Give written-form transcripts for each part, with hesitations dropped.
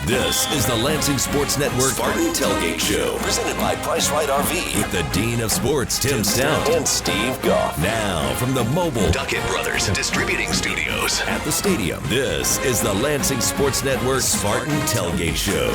This is the Lansing Sports Network Spartan Tailgate Show, presented by Price Right RV, with the Dean of Sports, Tim Stout, and Steve Goff. Now, from the mobile Duckett Brothers Distributing Studios at the stadium, this is the Lansing Sports Network Spartan Tailgate Show.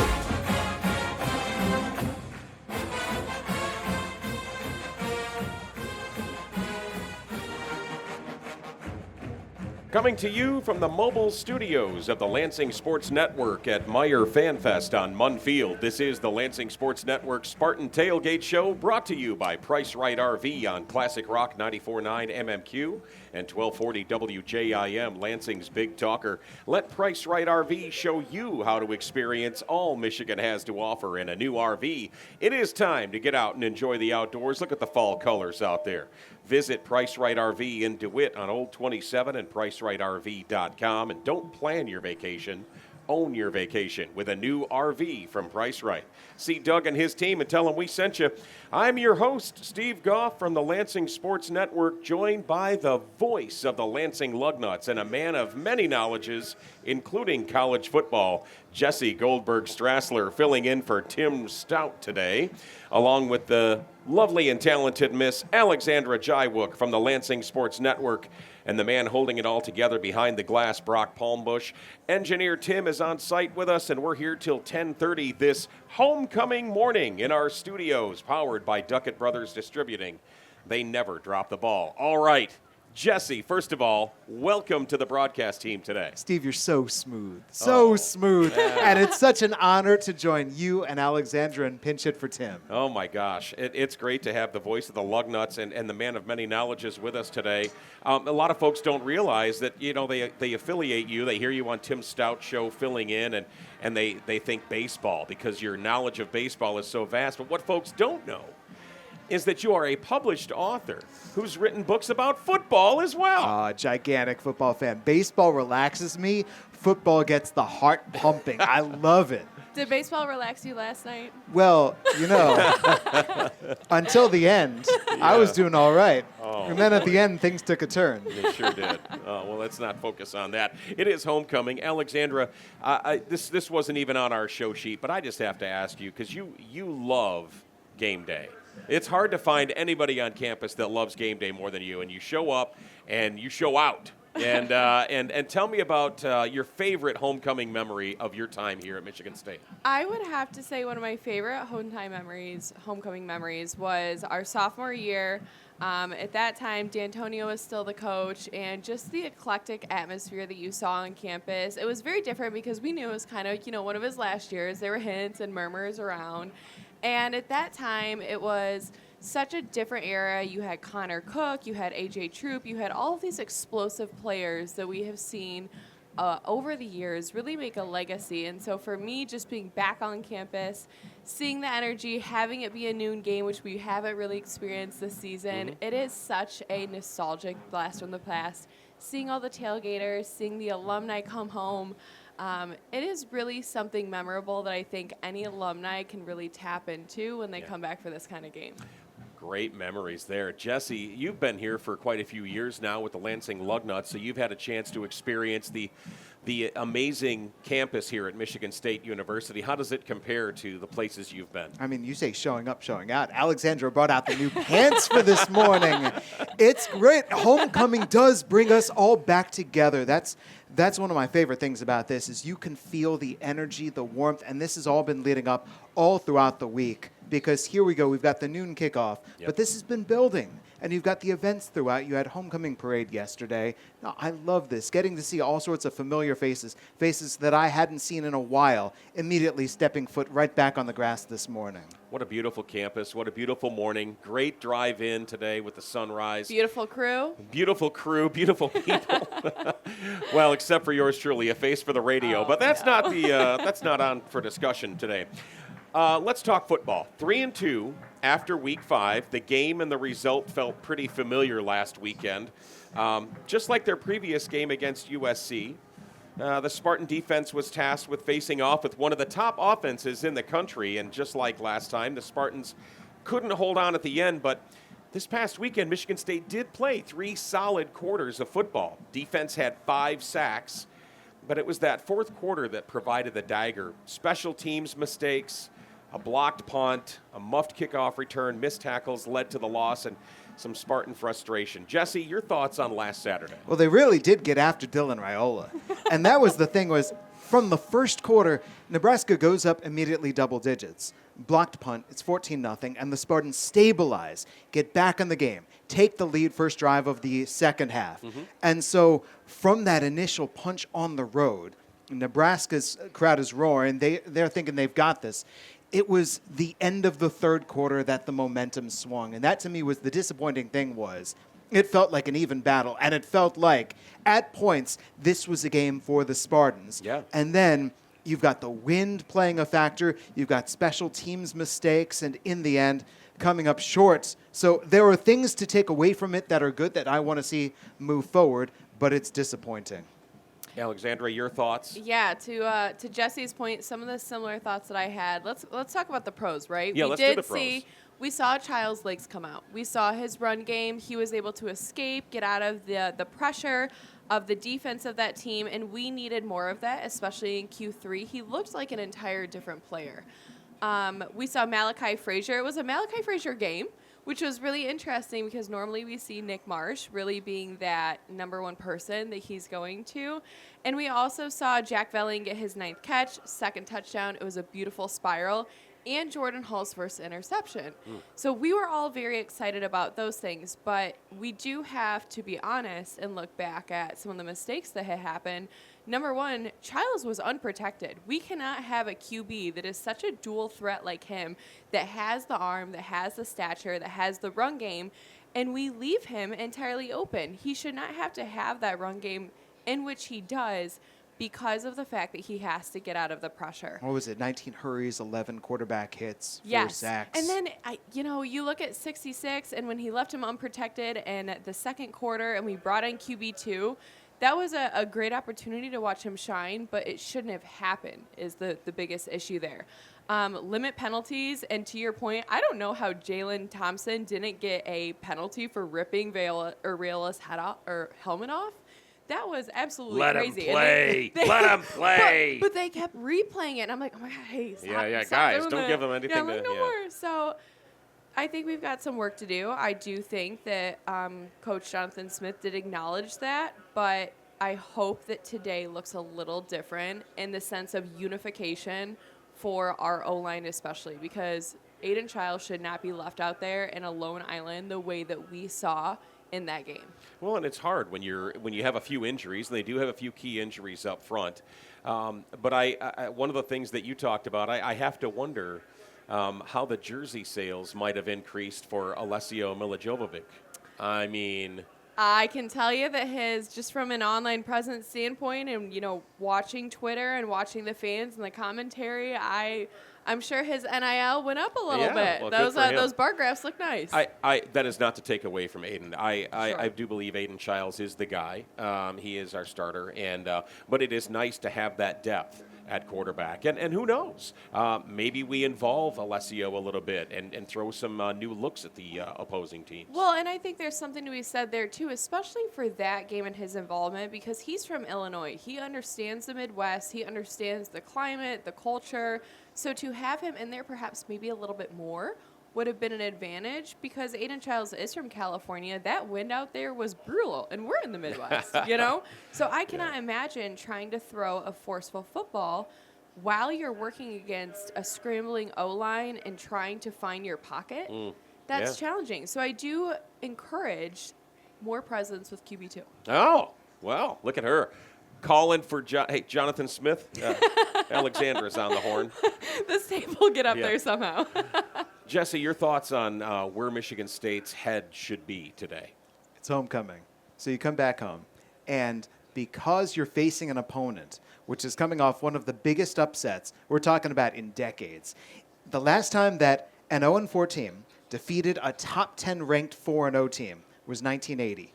Coming to you from the mobile studios of the Lansing Sports Network at Meyer FanFest on Munn Field, this is the Lansing Sports Network Spartan Tailgate Show, brought to you by Price Right RV on Classic Rock 94.9 MMQ and 1240 WJIM, Lansing's Big Talker. Let Price Right RV show you how to experience all Michigan has to offer in a new RV. It is time to get out and enjoy the outdoors. Look at the fall colors out there. Visit Price Right RV in DeWitt on Old 27 and PriceRightRV.com. And don't plan your vacation, own your vacation with a new RV from Price Right. See Doug and his team and tell him we sent you. I'm your host, Steve Goff from the Lansing Sports Network, joined by the voice of the Lansing Lugnuts and a man of many knowledges, including college football, Jesse Goldberg-Strassler, filling in for Tim Stout today, along with the lovely and talented Miss Alixzandra Jyawook from the Lansing Sports Network, and the man holding it all together behind the glass, Brock Palmbush. Engineer Tim is on site with us, and we're here till 10:30 this homecoming morning in our studios, powered by Duckett Brothers Distributing. They never drop the ball. All right, Jesse, first of all, welcome to the broadcast team today. Steve, you're so smooth. So smooth. And it's such an honor to join you and Alexandra and pinch it for Tim. Oh, my gosh. It's great to have the voice of the Lugnuts and the man of many knowledges with us today. A lot of folks don't realize that, you know, they affiliate you. They hear you on Tim Stout's show filling in, and they think baseball because your knowledge of baseball is so vast. But what folks don't know is that you are a published author who's written books about football as well. Gigantic football fan. Baseball relaxes me. Football gets the heart pumping. I love it. Did baseball relax you last night? Well, you know, until the end, I was doing all right. And then at the end, things took a turn. They sure did. Well, let's not focus on that. It is homecoming. Alexandra, this wasn't even on our show sheet, but I just have to ask you, because you love game day. It's hard to find anybody on campus that loves game day more than you, and you show up and you show out. And tell me about your favorite homecoming memory of your time here at Michigan State. I would have to say one of my favorite homecoming memories was our sophomore year. At that time, D'Antonio was still the coach, and just the eclectic atmosphere that you saw on campus. It was very different because we knew it was kind of, one of his last years. There were hints and murmurs around. And at that time, it was such a different era. You had Connor Cook, you had A.J. Troop, you had all of these explosive players that we have seen over the years really make a legacy. And so for me, just being back on campus, seeing the energy, having it be a noon game, which we haven't really experienced this season, it is such a nostalgic blast from the past. Seeing all the tailgaters, seeing the alumni come home, it is really something memorable that I think any alumni can really tap into when they come back for this kind of game. Great memories there. Jesse, you've been here for quite a few years now with the Lansing Lugnuts, so you've had a chance to experience the amazing campus here at Michigan State University. How does it compare to the places you've been? I mean, you say showing up, showing out. Alexandra brought out the new pants for this morning. It's great. Homecoming does bring us all back together. That's one of my favorite things about this is you can feel the energy, the warmth, and this has all been leading up all throughout the week. Because here we go, we've got the noon kickoff, but this has been building. And you've got the events throughout. You had homecoming parade yesterday. Now, I love this, getting to see all sorts of familiar faces that I hadn't seen in a while, immediately stepping foot right back on the grass this morning. What a beautiful campus. What a beautiful morning. Great drive in today with the sunrise. Beautiful crew. Beautiful crew. Beautiful people. Well, except for yours truly, a face for the radio. But that's that's not on for discussion today. Let's talk football. 3-2 after Week 5. The game and the result felt pretty familiar last weekend. Just like their previous game against USC, the Spartan defense was tasked with facing off with one of the top offenses in the country. And just like last time, the Spartans couldn't hold on at the end. But This past weekend, Michigan State did play 3 solid quarters of football. Defense had 5 sacks, but it was that fourth quarter that provided the dagger. Special teams mistakes, a blocked punt, a muffed kickoff return, missed tackles led to the loss, and some Spartan frustration. Jesse, your thoughts on last Saturday? Well, they really did get after Dylan Raiola. And that was the thing was, from the first quarter, Nebraska goes up immediately double digits. Blocked punt, it's 14-0, and the Spartans stabilize, get back in the game, take the lead first drive of the second half. And so from that initial punch on the road, Nebraska's crowd is roaring. They're thinking they've got this. It was the end of the third quarter that the momentum swung. And that, to me, was the disappointing thing was it felt like an even battle. And it felt like, at points, this was a game for the Spartans. Yeah. And then you've got the wind playing a factor. You've got special teams mistakes. And in the end, coming up short. So there are things to take away from it that are good that I want to see move forward. But it's disappointing. Alixzandra, your thoughts? Yeah, to Jesse's point, some of the similar thoughts that I had. Let's talk about the pros, right? Yeah, let's do the pros. We saw Child's legs come out. We saw his run game. He was able to escape, get out of the pressure of the defense of that team, and we needed more of that, especially in Q3. He looked like an entire different player. We saw Malachi Frazier. It was a Malachi Frazier game, which was really interesting because normally we see Nick Marsh really being that number one person that he's going to. And we also saw Jack Velling get his 9th catch, 2nd touchdown. It was a beautiful spiral. And Jordan Hall's first interception. So we were all very excited about those things, but we do have to be honest and look back at some of the mistakes that had happened. Number one, Childs was unprotected. We cannot have a QB that is such a dual threat like him, that has the arm, that has the stature, that has the run game, and we leave him entirely open. He should not have to have that run game in which he does, because of the fact that he has to get out of the pressure. What was it? 19 hurries, 11 quarterback hits, 4 yes. sacks. And then, you look at 66, and when he left him unprotected in the second quarter and we brought in QB2, that was a great opportunity to watch him shine, but it shouldn't have happened is the biggest issue there. Limit penalties, and to your point, I don't know how Jalen Thompson didn't get a penalty for ripping Raiola's head off or helmet off. That was absolutely crazy. Let him play. Let him play. But they kept replaying it, and I'm like, oh my God, hey, stop. Yeah, stop guys, doing don't that. give them anything to. No more. So I think we've got some work to do. I do think that Coach Jonathan Smith did acknowledge that, but I hope that today looks a little different in the sense of unification for our O-line especially, because Aiden Child should not be left out there in a lone island the way that we saw in that game. Well, and it's hard when you have a few injuries, and they do have a few key injuries up front. But I one of the things that you talked about, I have to wonder how the jersey sales might have increased for Alessio Milijovic. I mean, I can tell you that just from an online presence standpoint and, watching Twitter and watching the fans and the commentary, I'm sure his NIL went up a little bit. Well, those bar graphs look nice. That is not to take away from Aiden. I do believe Aiden Childs is the guy. He is our starter, but it is nice to have that depth at quarterback. And who knows? Maybe we involve Alessio a little bit and throw some new looks at the opposing teams. Well, and I think there's something to be said there, too, especially for that game and his involvement, because he's from Illinois. He understands the Midwest. He understands the climate, the culture. So to have him in there perhaps maybe a little bit more would have been an advantage, because Aiden Childs is from California. That wind out there was brutal, and we're in the Midwest, So I cannot imagine trying to throw a forceful football while you're working against a scrambling O-line and trying to find your pocket. That's challenging. So I do encourage more presence with QB2. Oh, well, look at her. Calling for Jonathan Smith. Alexandra's on the horn. This tape will get up there somehow. Jesse, your thoughts on where Michigan State's head should be today? It's homecoming. So you come back home, and because you're facing an opponent, which is coming off one of the biggest upsets we're talking about in decades, the last time that an 0-4 team defeated a top 10 ranked 4-0 team was 1980.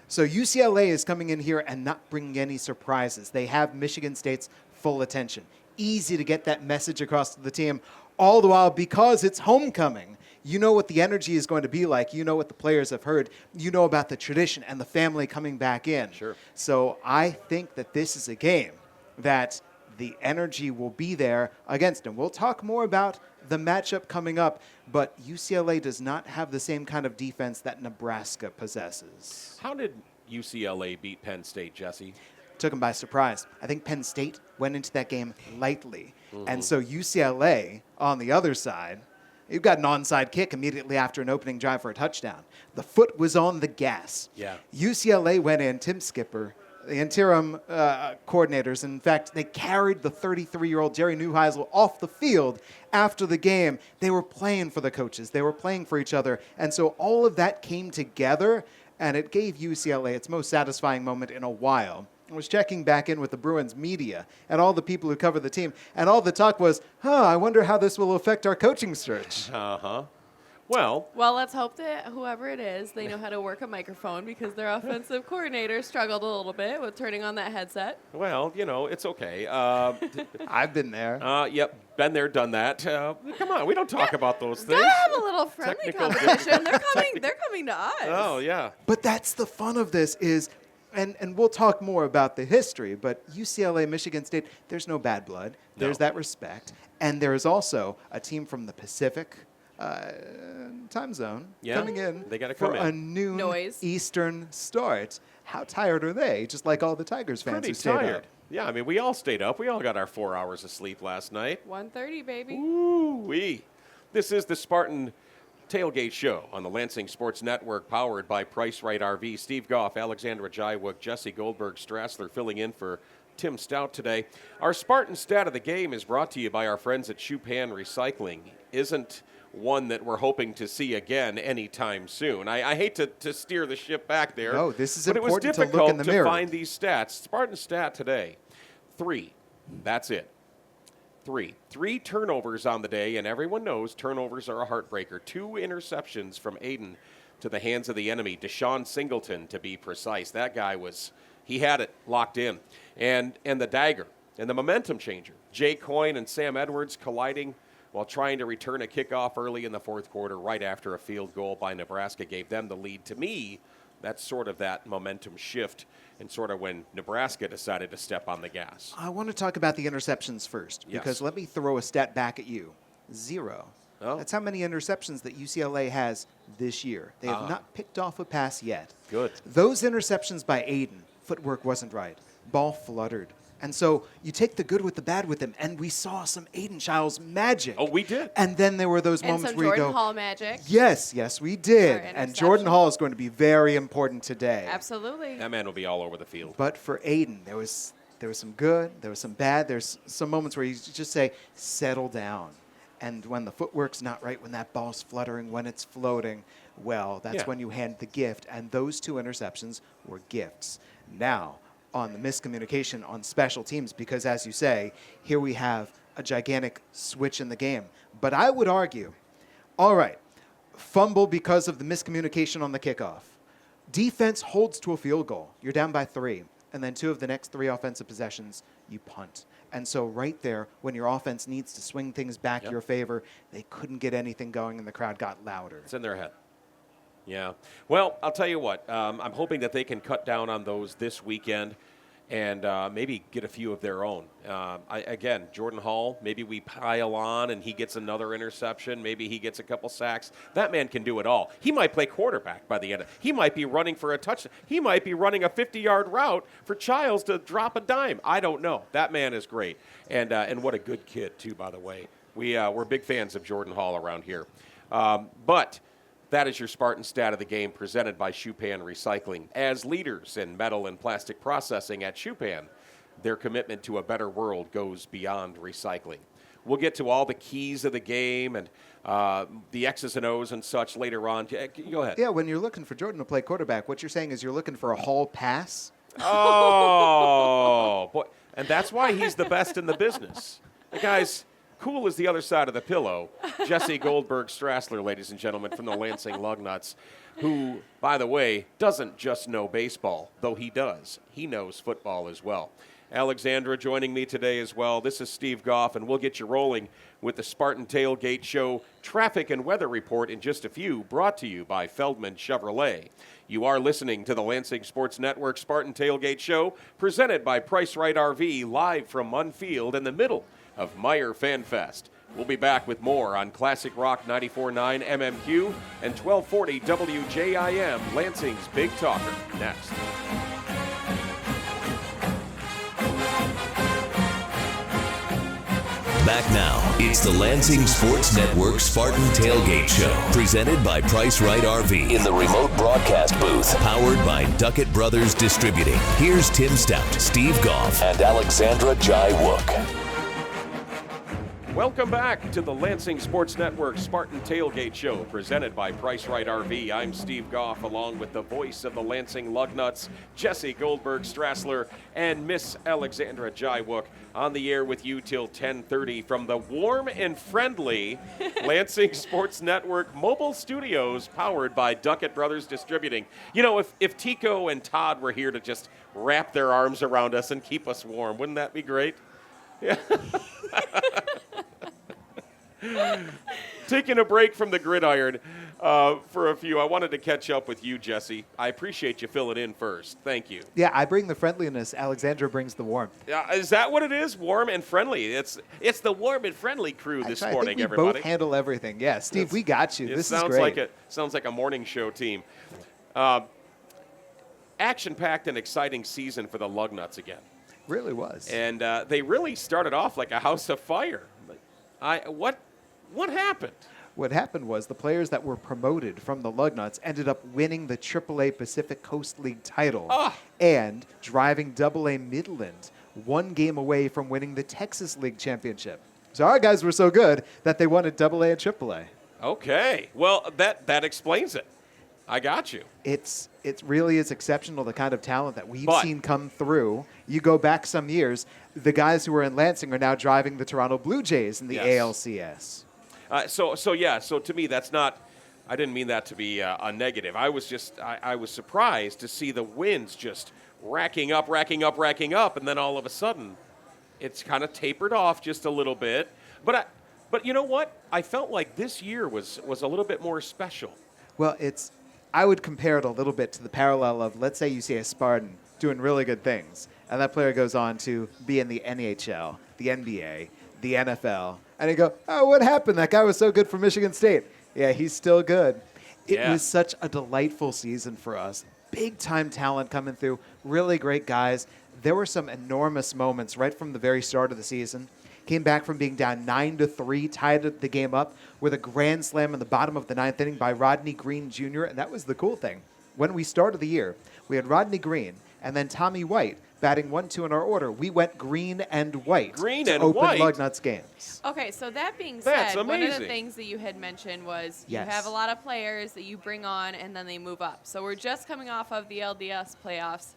So UCLA is coming in here and not bringing any surprises. They have Michigan State's full attention. Easy to get that message across to the team, all the while because it's homecoming. You know what the energy is going to be like. You know what the players have heard. You know about the tradition and the family coming back in. Sure. So I think that this is a game that the energy will be there against them. We'll talk more about the matchup coming up, but UCLA does not have the same kind of defense that Nebraska possesses. How did UCLA beat Penn State, Jesse? Took them by surprise. I think Penn State went into that game lightly. And so UCLA, on the other side, you've got an onside kick immediately after an opening drive for a touchdown. The foot was on the gas. Yeah. UCLA went in, Tim Skipper, the interim coordinators. In fact, they carried the 33-year-old Jerry Neuheisel off the field after the game. They were playing for the coaches. They were playing for each other. And so all of that came together, and it gave UCLA its most satisfying moment in a while. I was checking back in with the Bruins media and all the people who cover the team, and all the talk was, I wonder how this will affect our coaching search. Well, let's hope that whoever it is, they know how to work a microphone, because their offensive coordinator struggled a little bit with turning on that headset. well, it's okay. I've been there. Yep, been there, done that. Come on, we don't talk about those things. Gotta have a little friendly Technical competition. They're coming to us. Oh, yeah. But that's the fun of this is, and we'll talk more about the history, but UCLA, Michigan State, there's no bad blood. There's that respect. And there is also a team from the Pacific time zone coming in they gotta for come in. a noon Noise. Eastern start. How tired are they? Just like all the Tigers fans Pretty who stayed tired. up. Yeah, I mean, we all stayed up. We all got our 4 hours of sleep last night. 1:30, baby. Ooh-wee. This is the Spartan Tailgate Show on the Lansing Sports Network, powered by Price Right RV. Steve Goff, Alixzandra Jyawook, Jesse Goldberg-Strassler filling in for Tim Stout today. Our Spartan stat of the game is brought to you by our friends at Chupan Recycling. Isn't one that we're hoping to see again anytime soon. I hate to steer the ship back there. No, this is but important it was to look difficult in the mirror. find these stats. Spartan stat today, 3. That's it. 3 turnovers on the day, and everyone knows turnovers are a heartbreaker. 2 interceptions from Aiden to the hands of the enemy. Deshaun Singleton, to be precise. That guy he had it locked in. And the dagger and the momentum changer. Jay Coyne and Sam Edwards colliding while trying to return a kickoff early in the fourth quarter right after a field goal by Nebraska gave them the lead. To me, that's sort of that momentum shift and sort of when Nebraska decided to step on the gas. I want to talk about the interceptions first, because let me throw a stat back at you. 0. Oh. That's how many interceptions that UCLA has this year. They have not picked off a pass yet. Good. Those interceptions by Aiden, footwork wasn't right. Ball fluttered. And so you take the good with the bad with him, and we saw some Aiden Childs magic. Oh, we did. And then there were those And moments some where you Jordan go, Hall magic. yes, we did. Or And Jordan interception. Hall is going to be very important today. Absolutely. That man will be all over the field. But for Aiden, there was some good, there was some bad. There's some moments where you just say, settle down. And when the footwork's not right, when that ball's fluttering, when it's floating, well, that's when you hand the gift. And those 2 interceptions were gifts. Now, on the miscommunication on special teams, because as you say, here we have a gigantic switch in the game. But I would argue, all right, fumble because of the miscommunication on the kickoff. Defense holds to a field goal. You're down by 3. And then 2 of the next 3 offensive possessions, you punt. And so right there, when your offense needs to swing things back your favor, they couldn't get anything going and the crowd got louder. It's in their head. Yeah. Well, I'll tell you what. I'm hoping that they can cut down on those this weekend and maybe get a few of their own. Again, Jordan Hall, maybe we pile on and he gets another interception. Maybe he gets a couple sacks. That man can do it all. He might play quarterback by the end. He might be running for a touchdown. He might be running a 50-yard route for Childs to drop a dime. I don't know. That man is great. And what a good kid, too, by the way. We're big fans of Jordan Hall around here. But that is your Spartan stat of the game, presented by Chupan Recycling. As leaders in metal and plastic processing at Chupan, their commitment to a better world goes beyond recycling. We'll get to all the keys of the game and the X's and O's and such later on. Go ahead. Yeah, when you're looking for Jordan to play quarterback, what you're saying is you're looking for a Hall pass? Oh, boy. And that's why he's the best in the business. The guy's cool as the other side of the pillow. Jesse Goldberg-Strassler, ladies and gentlemen, from the Lansing Lugnuts, who, by the way, doesn't just know baseball, though he does. He knows football as well. Alixzandra joining me today as well. This is Steve Goff, and we'll get you rolling with the Spartan Tailgate Show traffic and weather report in just a few, brought to you by Feldman Chevrolet. You are listening to the Lansing Sports Network Spartan Tailgate Show, presented by Price Right RV, live from Munn Field in the middle of Meyer Fan Fest. We'll be back with more on Classic Rock 94.9 MMQ and 1240 WJIM, Lansing's Big Talker. Next. Back now, it's the Lansing Sports Network Spartan Tailgate Show, presented by Price Right RV in the remote broadcast booth, powered by Duckett Brothers Distributing. Here's Tim Stout, Steve Goff, and Alixzandra Jyawook. Welcome back to the Lansing Sports Network Spartan Tailgate Show, presented by Price Right RV. I'm Steve Goff, along with the voice of the Lansing Lugnuts, Jesse Goldberg-Strassler, and Miss Alixzandra Jyawook, on the air with you till 10:30 from the warm and friendly Lansing Sports Network mobile studios, powered by Duckett Brothers Distributing. You know, if Tico and Todd were here to just wrap their arms around us and keep us warm, wouldn't that be great? Yeah. Taking a break from the gridiron for a few. I wanted to catch up with you, Jesse. I appreciate you filling in first. Thank you. Yeah, I bring the friendliness. Alixzandra brings the warmth. Is that what it is? Warm and friendly. It's the warm and friendly crew this morning, I think we everybody. both handle everything. Yeah, Steve, we got you. This is great. Sounds great. like a morning show team. Action-packed and exciting season for the Lugnuts again. Really was. And they really started off like a house of fire. What happened? What happened was the players that were promoted from the Lugnuts ended up winning the AAA Pacific Coast League title and driving AA Midland one game away from winning the Texas League championship. So our guys were so good that they won at AA and AAA. Okay. Well, that explains it. I got you. It really is exceptional, the kind of talent that we've seen come through. You go back some years, the guys who were in Lansing are now driving the Toronto Blue Jays in the ALCS. So to me, that's not, I didn't mean that to be a negative. I was surprised to see the wins just racking up, and then all of a sudden, it's kind of tapered off just a little bit. But you know what? I felt like this year was a little bit more special. Well, I would compare it a little bit to the parallel of, let's say you see a Spartan doing really good things, and that player goes on to be in the NHL, the NBA, the NFL, and you go, oh, what happened? That guy was so good for Michigan State. Yeah, he's still good. It was such a delightful season for us. Big-time talent coming through, really great guys. There were some enormous moments right from the very start of the season. Came back from being down 9-3, tied the game up with a grand slam in the bottom of the ninth inning by Rodney Green Jr., and that was the cool thing. When we started the year, we had Rodney Green and then Tommy White batting 1-2 in our order. We went green and white to open Lugnuts games. Okay, so that being said, one of the things that you had mentioned was you have a lot of players that you bring on and then they move up. So we're just coming off of the LDS playoffs.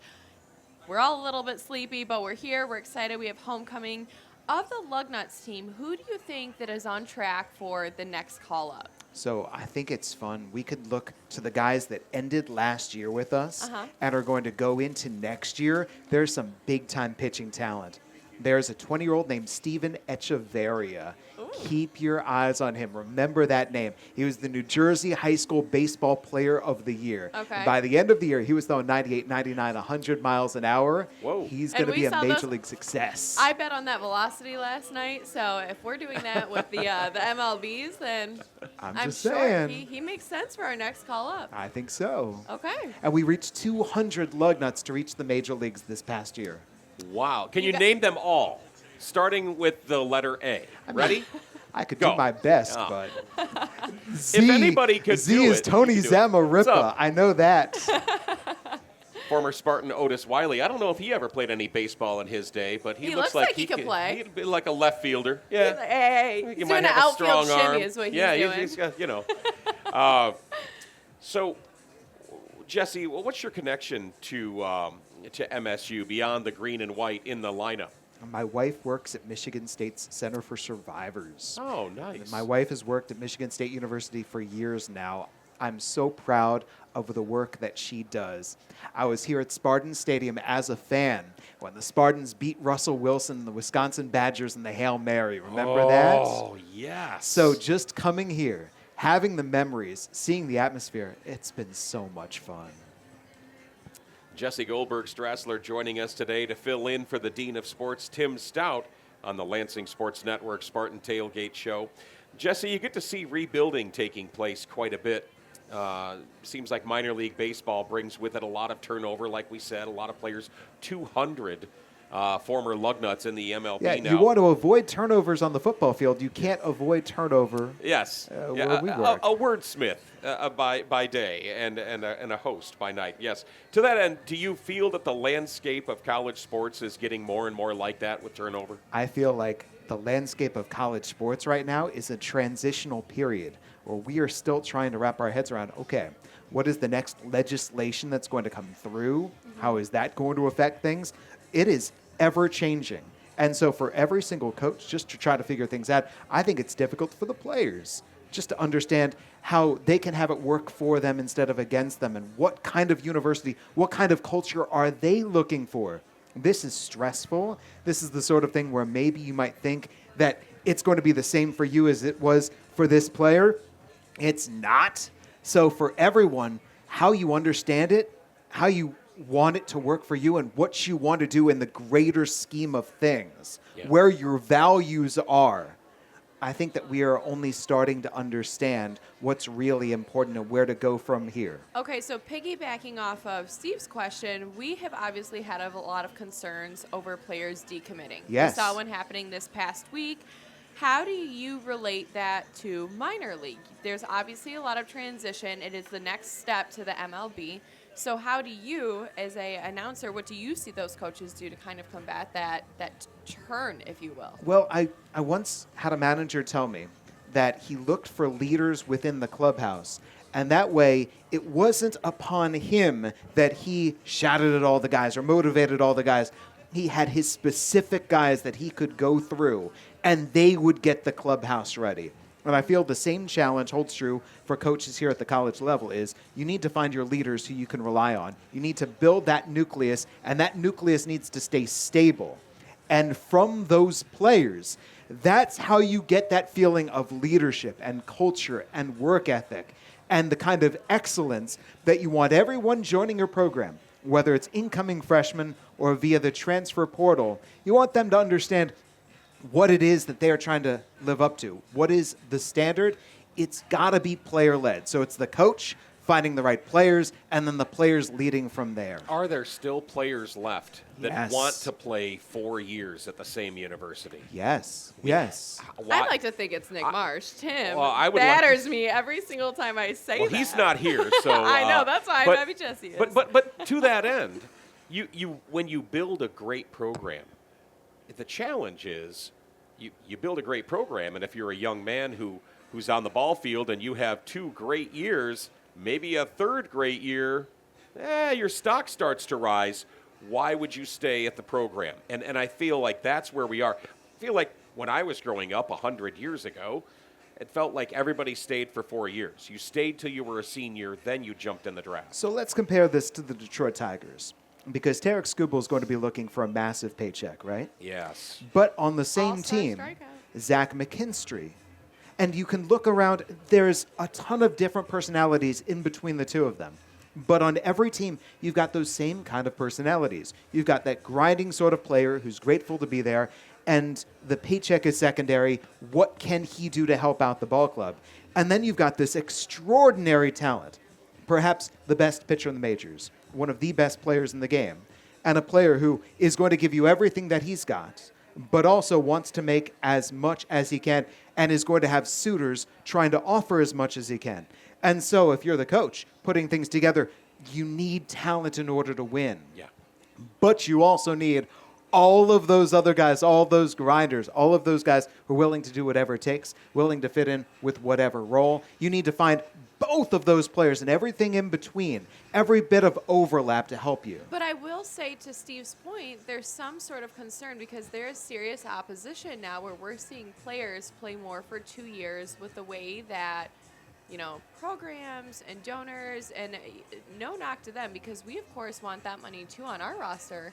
We're all a little bit sleepy, but we're here. We're excited. We have homecoming. Of the Lugnuts team, who do you think that is on track for the next call-up? So I think it's fun. We could look to the guys that ended last year with us and are going to go into next year. There's some big-time pitching talent. There's a 20-year-old named Steven Echeverria. Keep your eyes on him. Remember that name. He was the New Jersey High School Baseball Player of the Year. Okay. And by the end of the year, he was throwing 98, 99, 100 miles an hour. Whoa. He's going to be a major league success. I bet on that velocity last night, so if we're doing that with the MLBs, then I'm sure he makes sense for our next call-up. I think so. Okay. And we reached 200 Lugnuts to reach the major leagues this past year. Wow. Can you name them all? Starting with the letter A. Ready? I could do my best, but if anybody could Z do is it, Tony Zamarripa. I know that. Former Spartan Otis Wiley. I don't know if he ever played any baseball in his day, but he looks like he could play. He'd be like a left fielder. Yeah. He's doing an outfield shimmy is what he's doing. Yeah, he's got, So, Jesse, what's your connection to MSU beyond the green and white in the lineup? My wife works at Michigan State's Center for Survivors. Oh, nice. My wife has worked at Michigan State University for years now. I'm so proud of the work that she does. I was here at Spartan Stadium as a fan when the Spartans beat Russell Wilson and the Wisconsin Badgers in the Hail Mary. Remember that? Oh, yes. So just coming here, having the memories, seeing the atmosphere, it's been so much fun. Jesse Goldberg-Strassler joining us today to fill in for the Dean of Sports, Tim Stout, on the Lansing Sports Network Spartan Tailgate Show. Jesse, you get to see rebuilding taking place quite a bit. Seems like minor league baseball brings with it a lot of turnover, like we said, a lot of players, 200 former Lugnuts in the MLB now. You want to avoid turnovers on the football field. You can't avoid turnover. Yes, where we work. A wordsmith by day and a host by night. Yes. To that end, do you feel that the landscape of college sports is getting more and more like that with turnover? I feel like the landscape of college sports right now is a transitional period where we are still trying to wrap our heads around, okay, what is the next legislation that's going to come through? How is that going to affect things? It is ever changing. And so for every single coach, just to try to figure things out, I think it's difficult for the players just to understand how they can have it work for them instead of against them, and what kind of university, what kind of culture are they looking for? This is stressful. This is the sort of thing where maybe you might think that it's going to be the same for you as it was for this player. It's not. So for everyone, how you understand it, how you want it to work for you, and what you want to do in the greater scheme of things, where your values are, I think that we are only starting to understand what's really important and where to go from here. Okay, so piggybacking off of Steve's question, we have obviously had a lot of concerns over players decommitting. Yes. We saw one happening this past week. How do you relate that to minor league? There's obviously a lot of transition. It is the next step to the MLB. So how do you, as an announcer, what do you see those coaches do to kind of combat that turn, if you will? Well, I once had a manager tell me that he looked for leaders within the clubhouse, and that way it wasn't upon him that he shouted at all the guys or motivated all the guys. He had his specific guys that he could go through, and they would get the clubhouse ready. And I feel the same challenge holds true for coaches here at the college level is you need to find your leaders who you can rely on. You need to build that nucleus, and that nucleus needs to stay stable. And from those players, that's how you get that feeling of leadership and culture and work ethic and the kind of excellence that you want everyone joining your program, whether it's incoming freshmen or via the transfer portal. You want them to understand what it is that they are trying to live up to. What is the standard? It's got to be player-led. So it's the coach finding the right players, and then the players leading from there. Are there still players left that want to play 4 years at the same university? Yes. Yes. I'd like to think it's Nick Marsh. Tim batters me every single time I say that. Well, he's not here, so I know, that's why I'm happy Jesse is. But to that end, you when you build a great program, the challenge is you build a great program, and if you're a young man who's on the ball field and you have 2 great years, maybe a 3rd great year, your stock starts to rise. Why would you stay at the program? And I feel like that's where we are. I feel like when I was growing up 100 years ago, it felt like everybody stayed for 4 years. You stayed till you were a senior, then you jumped in the draft. So let's compare this to the Detroit Tigers, because Tarek Skubal is going to be looking for a massive paycheck, right? Yes. But on the same All-star team, strikeout. Zach McKinstry. And you can look around, there's a ton of different personalities in between the two of them. But on every team, you've got those same kind of personalities. You've got that grinding sort of player who's grateful to be there, and the paycheck is secondary. What can he do to help out the ball club? And then you've got this extraordinary talent, perhaps the best pitcher in the majors, one of the best players in the game, and a player who is going to give you everything that he's got, but also wants to make as much as he can and is going to have suitors trying to offer as much as he can. And so if you're the coach putting things together, you need talent in order to win. Yeah. But you also need all of those other guys, all those grinders, all of those guys who are willing to do whatever it takes, willing to fit in with whatever role. You need to find both of those players and everything in between, every bit of overlap to help you. But I will say, to Steve's point, there's some sort of concern because there is serious opposition now where we're seeing players play more for 2 years with the way that programs and donors, and no knock to them, because we of course want that money too on our roster,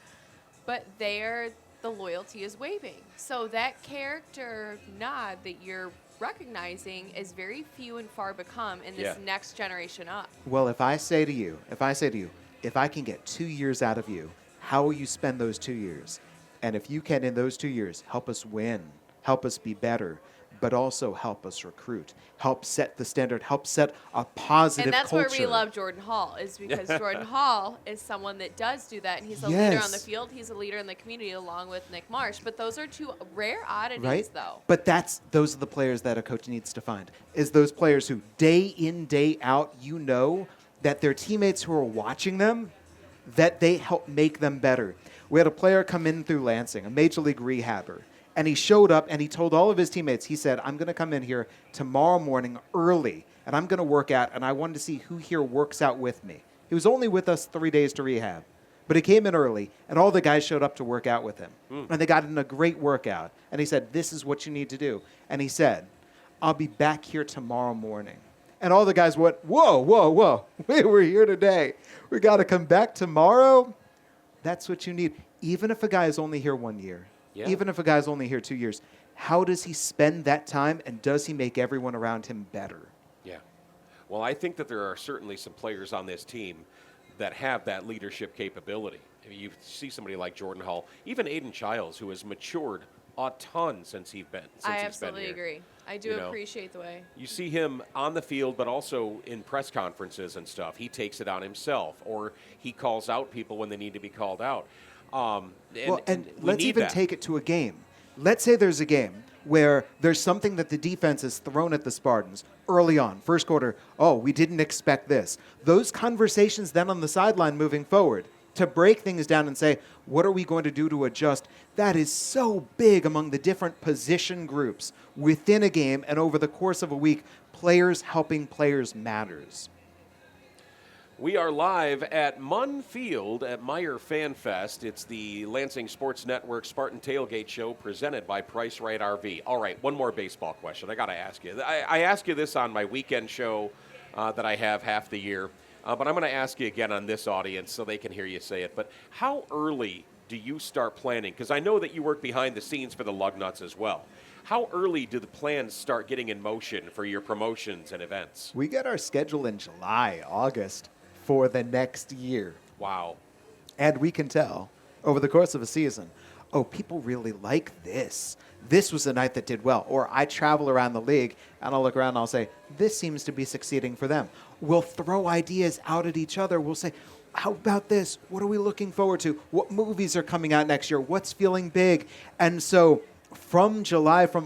but the loyalty is waiving. So that character nod that you're recognizing is very few and far become in this next generation up. Well, if I say to you, if I can get 2 years out of you, how will you spend those 2 years? And if you can, in those 2 years, help us win, help us be better, but also help us recruit, help set the standard, help set a positive culture. And that's where we love Jordan Hall, is because Jordan Hall is someone that does do that, and he's a leader on the field, he's a leader in the community along with Nick Marsh. But those are two rare oddities, though. But those are the players that a coach needs to find, is those players who day in, day out, that their teammates who are watching them, that they help make them better. We had a player come in through Lansing, a major league rehabber, and he showed up and he told all of his teammates, he said, I'm going to come in here tomorrow morning early, and I'm going to work out, and I wanted to see who here works out with me. He was only with us 3 days to rehab, but he came in early, and all the guys showed up to work out with him. And they got in a great workout, and he said, this is what you need to do. And he said, I'll be back here tomorrow morning. And all the guys went, whoa, we were here today. We got to come back tomorrow? That's what you need. Even if a guy is only here 1 year, even if a guy's only here 2 years, how does he spend that time, and does he make everyone around him better? Yeah. Well, I think that there are certainly some players on this team that have that leadership capability. I mean, you see somebody like Jordan Hall, even Aiden Childs, who has matured a ton since he's been here. I absolutely agree. I do appreciate the way. You see him on the field, but also in press conferences and stuff. He takes it on himself, or he calls out people when they need to be called out. And let's even take it to a game. Let's say there's a game where there's something that the defense has thrown at the Spartans early on, first quarter. Oh, we didn't expect this. Those conversations then on the sideline moving forward to break things down and say, what are we going to do to adjust? That is so big among the different position groups within a game, and over the course of a week, players helping players matters. We are live at Munn Field at Meyer Fan Fest. It's the Lansing Sports Network Spartan Tailgate Show presented by Price Right RV. All right, one more baseball question I got to ask you. I ask you this on my weekend show that I have half the year, but I'm going to ask you again on this audience so they can hear you say it. But how early do you start planning? Because I know that you work behind the scenes for the Lugnuts as well. How early do the plans start getting in motion for your promotions and events? We get our schedule in July, August for the next year. Wow. And we can tell over the course of a season, oh, people really like this. This was a night that did well. Or I travel around the league and I'll look around and I'll say, this seems to be succeeding for them. We'll throw ideas out at each other. We'll say, how about this? What are we looking forward to? What movies are coming out next year? What's feeling big? And so from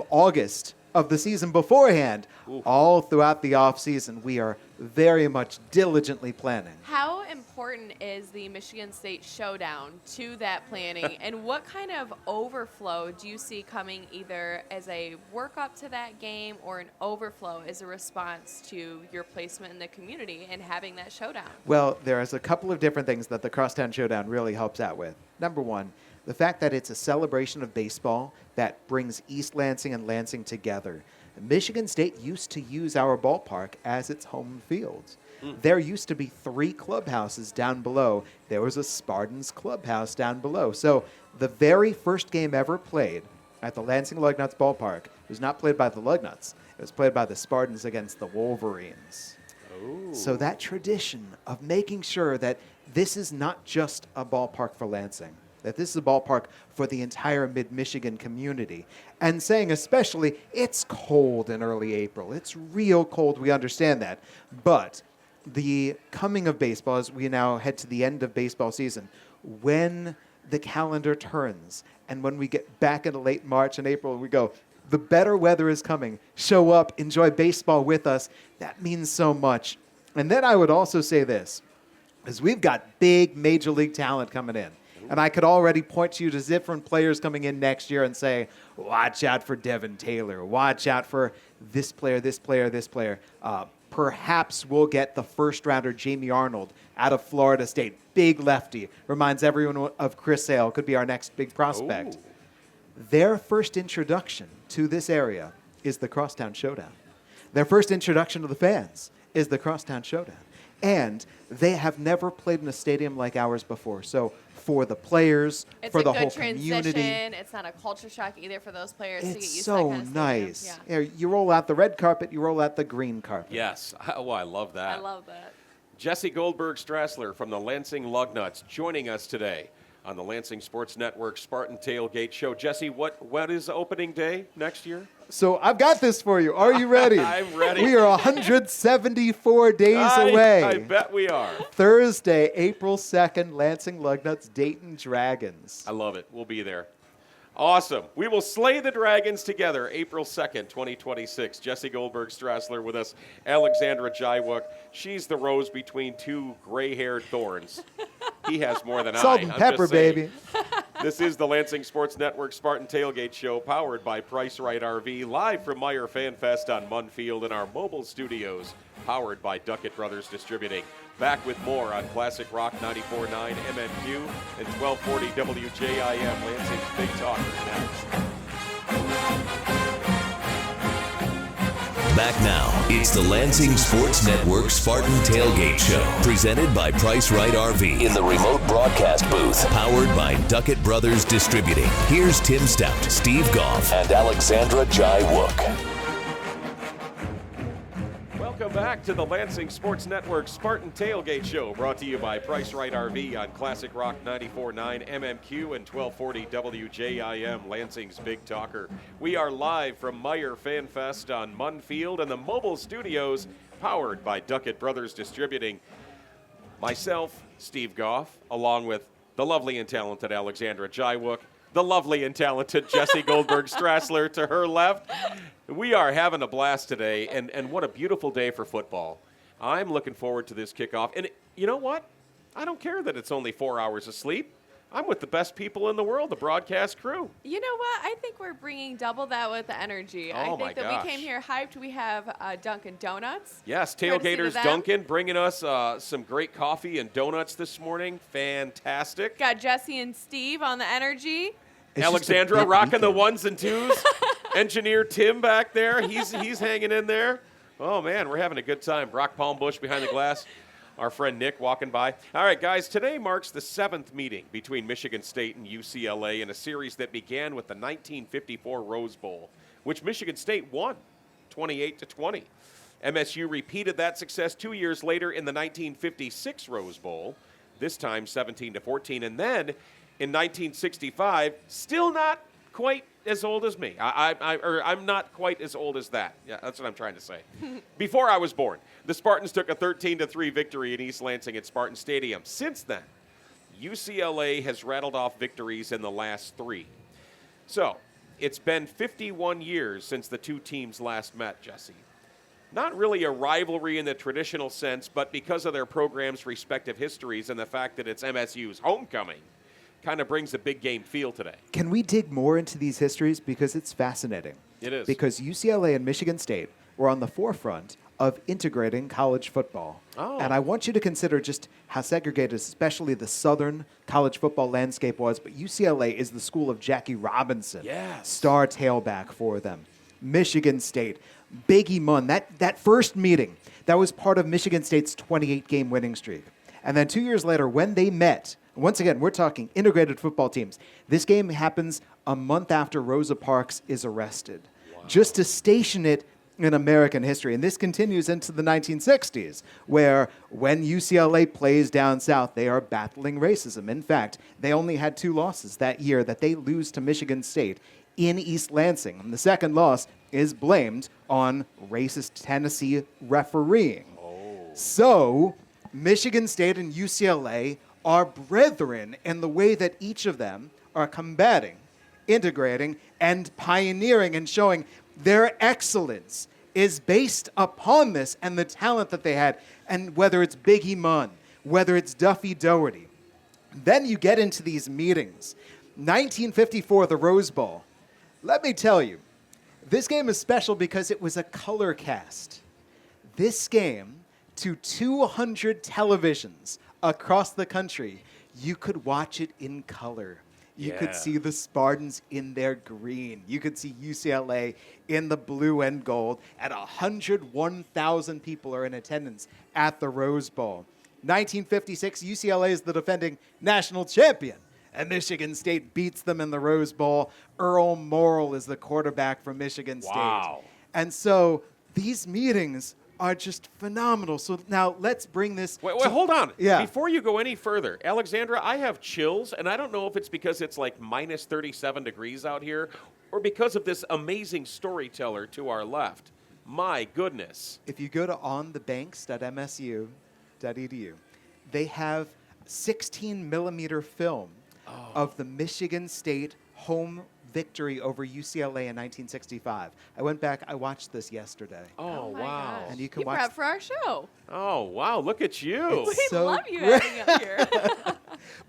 August of the season beforehand, all throughout the off season, we are very much diligently planning. How important is the Michigan State Showdown to that planning, and what kind of overflow do you see coming either as a work-up to that game or an overflow as a response to your placement in the community and having that showdown? Well, there's a couple of different things that the Crosstown Showdown really helps out with. Number one, the fact that it's a celebration of baseball that brings East Lansing and Lansing together. Michigan State used to use our ballpark as its home field. There used to be 3 clubhouses down below. There was a Spartans clubhouse down below. So the very first game ever played at the Lansing Lugnuts ballpark was not played by the Lugnuts. It was played by the Spartans against the Wolverines. Ooh. So that tradition of making sure that this is not just a ballpark for Lansing, that this is a ballpark for the entire mid-Michigan community. And saying especially, it's cold in early April. It's real cold, we understand that. But the coming of baseball, as we now head to the end of baseball season, when the calendar turns and when we get back into late March and April, we go, the better weather is coming. Show up, enjoy baseball with us. That means so much. And then I would also say this, is we've got big major league talent coming in. And I could already point you to different players coming in next year and say, watch out for Devin Taylor. Watch out for this player, this player, this player. Perhaps we'll get the first-rounder Jamie Arnold out of Florida State. Big lefty. Reminds everyone of Chris Sale. Could be our next big prospect. Ooh. Their first introduction to this area is the Crosstown Showdown. Their first introduction to the fans is the Crosstown Showdown. And they have never played in a stadium like ours before. So for the players, for the whole community. It's not a culture shock either for those players to get used It's to that so kind of stadium. nice. Yeah. You roll out the red carpet, you roll out the green carpet. Yes. Oh, I love that. I love that. Jesse Goldberg-Strassler from the Lansing Lugnuts joining us today on the Lansing Sports Network Spartan Tailgate Show. Jesse, what is opening day next year? So I've got this for you. Are you ready? I'm ready. We are 174 days away. I bet we are. Thursday, April 2nd, Lansing Lugnuts, Dayton Dragons. I love it. We'll be there. Awesome. We will slay the Dragons together April 2nd, 2026. Jesse Goldberg-Strassler with us. Alixzandra Jyawook. She's the rose between two gray-haired thorns. He has more than Salt I. and I'm pepper, just saying. baby. This is the Lansing Sports Network Spartan Tailgate Show, powered by Price Right RV, live from Meyer Fan Fest on Munn Field in our mobile studios, powered by Duckett Brothers Distributing. Back with more on Classic Rock 94.9 MMQ and 1240 WJIM, Lansing's Big Talker next. Back now, it's the Lansing Sports Network Spartan Tailgate Show, presented by Price Right RV in the remote broadcast booth, powered by Duckett Brothers Distributing. Here's Tim Stout, Steve Goff, and Alixzandra Jyawook. Welcome back to the Lansing Sports Network Spartan Tailgate Show, brought to you by Price Right RV on Classic Rock 94.9 MMQ and 1240 WJIM, Lansing's Big Talker. We are live from Meyer Fan Fest on Munn Field and the mobile studios, powered by Duckett Brothers Distributing. Myself, Steve Goff, along with the lovely and talented Alixzandra Jyawook, the lovely and talented Jesse Goldberg-Strassler to her left. We are having a blast today, and what a beautiful day for football. I'm looking forward to this kickoff. And you know what? I don't care that it's only 4 hours of sleep. I'm with the best people in the world, the broadcast crew. You know what? I think we're bringing double that with the energy. I Oh, think my that gosh. we came here hyped. We have Dunkin' Donuts. Yes, Courtesy to Tailgaters them. Duncan bringing us some great coffee and donuts this morning. Fantastic. Got Jesse and Steve on the energy. It's just a Alixzandra big rocking the weekend. ones and twos. Engineer Tim back there, he's hanging in there. Oh, man, we're having a good time. Brock Palmbush behind the glass. Our friend Nick walking by. All right, guys, today marks the 7th meeting between Michigan State and UCLA in a series that began with the 1954 Rose Bowl, which Michigan State won 28-20. MSU repeated that success 2 years later in the 1956 Rose Bowl, this time 17-14. And then in 1965, still not quite as old as me. I'm not quite as old as that. Yeah, that's what I'm trying to say. Before I was born, the Spartans took a 13-3 victory in East Lansing at Spartan Stadium. Since then, UCLA has rattled off victories in the last 3. So, it's been 51 years since the two teams last met, Jesse. Not really a rivalry in the traditional sense, but because of their programs' respective histories and the fact that it's MSU's homecoming, kind of brings a big game feel today. Can we dig more into these histories? Because it's fascinating. It is. Because UCLA and Michigan State were on the forefront of integrating college football. Oh. And I want you to consider just how segregated, especially the southern college football landscape was. But UCLA is the school of Jackie Robinson, Yes. star tailback for them. Michigan State, Biggie Munn, that first meeting, that was part of Michigan State's 28-game winning streak. And then 2 years later, when they met, once again, we're talking integrated football teams. This game happens a month after Rosa Parks is arrested, just to station it in American history. And this continues into the 1960s, where when UCLA plays down south, they are battling racism. In fact, they only had 2 losses that year that they lose to Michigan State in East Lansing. And the second loss is blamed on racist Tennessee refereeing. So Michigan State and UCLA are brethren in the way that each of them are combating, integrating, and pioneering and showing their excellence is based upon this and the talent that they had. And whether it's Biggie Munn, whether it's Duffy Doherty, then you get into these meetings. 1954, the Rose Bowl. Let me tell you, this game is special because it was a color cast. This game, to 200 televisions across the country, you could watch it in color. You could see the Spartans in their green. You could see UCLA in the blue and gold. And 101,000 people are in attendance at the Rose Bowl. 1956, UCLA is the defending national champion. And Michigan State beats them in the Rose Bowl. Earl Morrall is the quarterback from Michigan State. Wow. And so these meetings are just phenomenal. So now let's bring this. Wait, hold on. Yeah. Before you go any further, Alixzandra, I have chills, and I don't know if it's because it's like minus 37 degrees out here or because of this amazing storyteller to our left. My goodness. If you go to onthebanks.msu.edu, they have 16-millimeter film of the Michigan State home victory over UCLA in 1965. I went back. I watched this yesterday. Oh, my wow. gosh. And you can You watch. prep for our show. Oh, wow. Look at you. It's We so love you great. having up here.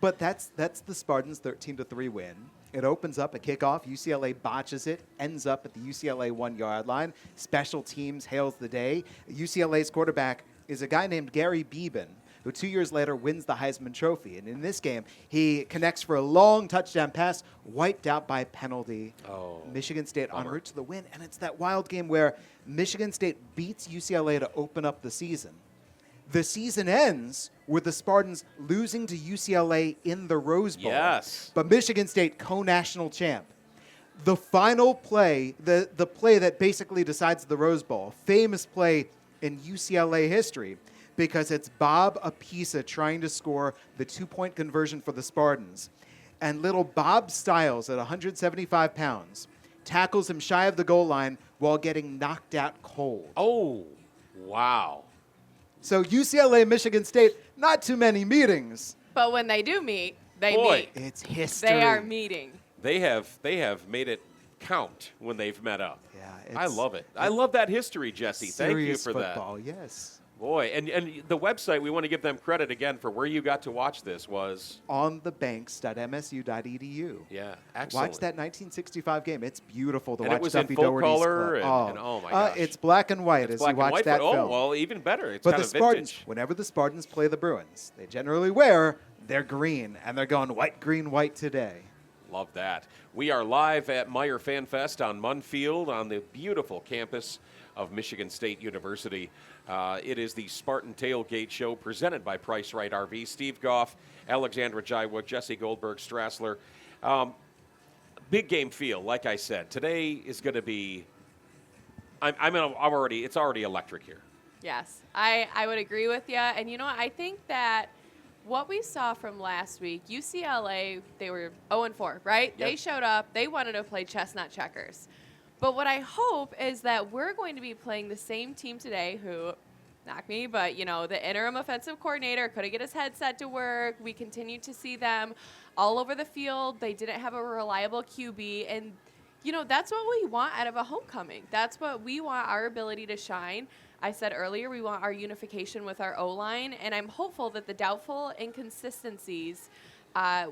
But that's the Spartans' 13-3 win. It opens up a kickoff. UCLA botches it, ends up at the UCLA 1-yard line. Special teams hails the day. UCLA's quarterback is a guy named Gary Beeben, who 2 years later wins the Heisman Trophy. And in this game, he connects for a long touchdown pass, wiped out by penalty. Oh, Michigan State en bummer. route to the win. And it's that wild game where Michigan State beats UCLA to open up the season. The season ends with the Spartans losing to UCLA in the Rose Bowl. Yes. But Michigan State co-national champ. The final play, the play that basically decides the Rose Bowl, famous play in UCLA history, because it's Bob Apisa trying to score the 2-point conversion for the Spartans. And little Bob Stiles at 175 pounds tackles him shy of the goal line while getting knocked out cold. Oh, wow. So UCLA, Michigan State, not too many meetings. But when they do meet, they Boy. meet. It's history. They are meeting. They have made it count when they've met up. Yeah, I love it. I love that history, Jesse. Thank you serious for football, yes. that. Boy, and the website, we want to give them credit again for where you got to watch this was. onthebanks.msu.edu. Yeah, excellent. Watch that 1965 game. It's beautiful to And it watch was in Duffy full Doherty's color club. and oh my gosh. It's black and white It's as black you watch and white, that but film. well, even better. It's But kind the of Spartans, vintage. whenever the Spartans play the Bruins, they generally wear their green, and they're going white, green, white today. Love that. We are live at Meyer Fan Fest on Munn Field on the beautiful campus of Michigan State University. It is the Spartan Tailgate Show presented by Price Right RV. Steve Goff, Alixzandra Jyawook, Jesse Goldberg-Strassler. Big game feel, like I said. Today is going to be. It's already electric here. Yes, I would agree with you. And you know what? I think that what we saw from last week, UCLA, they were 0-4, right? Yep. They showed up. They wanted to play chestnut checkers. But what I hope is that we're going to be playing the same team today who, knock me, but, you know, the interim offensive coordinator couldn't get his headset to work. We continue to see them all over the field. They didn't have a reliable QB. And, you know, that's what we want out of a homecoming. That's what we want, our ability to shine. I said earlier we want our unification with our O-line, and I'm hopeful that the doubtful inconsistencies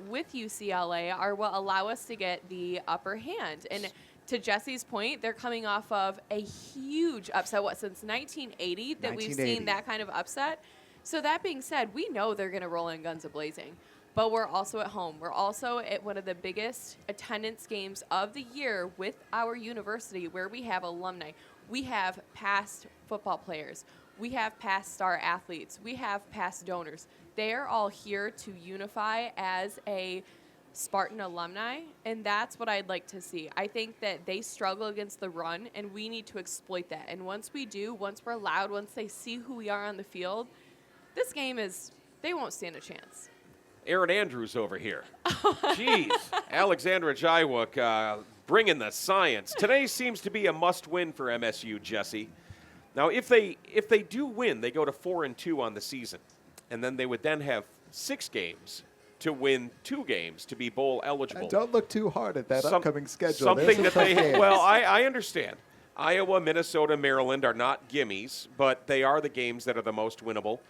with UCLA are what allow us to get the upper hand. And to Jesse's point, they're coming off of a huge upset, since 1980 that we've seen that kind of upset. So that being said, we know they're going to roll in guns a-blazing. But we're also at home. We're also at one of the biggest attendance games of the year with our university where we have alumni. We have past football players. We have past star athletes. We have past donors. They are all here to unify as a Spartan alumni, and that's what I'd like to see. I think that they struggle against the run, and we need to exploit that. And once we do, once we're loud, once they see who we are on the field, this game they won't stand a chance. Aaron Andrews over here. Jeez. Alixzandra Jyawook bringing the science. Today seems to be a must-win for MSU, Jesse. Now, if they do win, they go to 4-2 on the season, and then they would then have 6 games to win 2 games to be bowl eligible. And don't look too hard at that upcoming schedule. Something that they games. well, I understand. Iowa, Minnesota, Maryland are not gimmies, but they are the games that are the most winnable.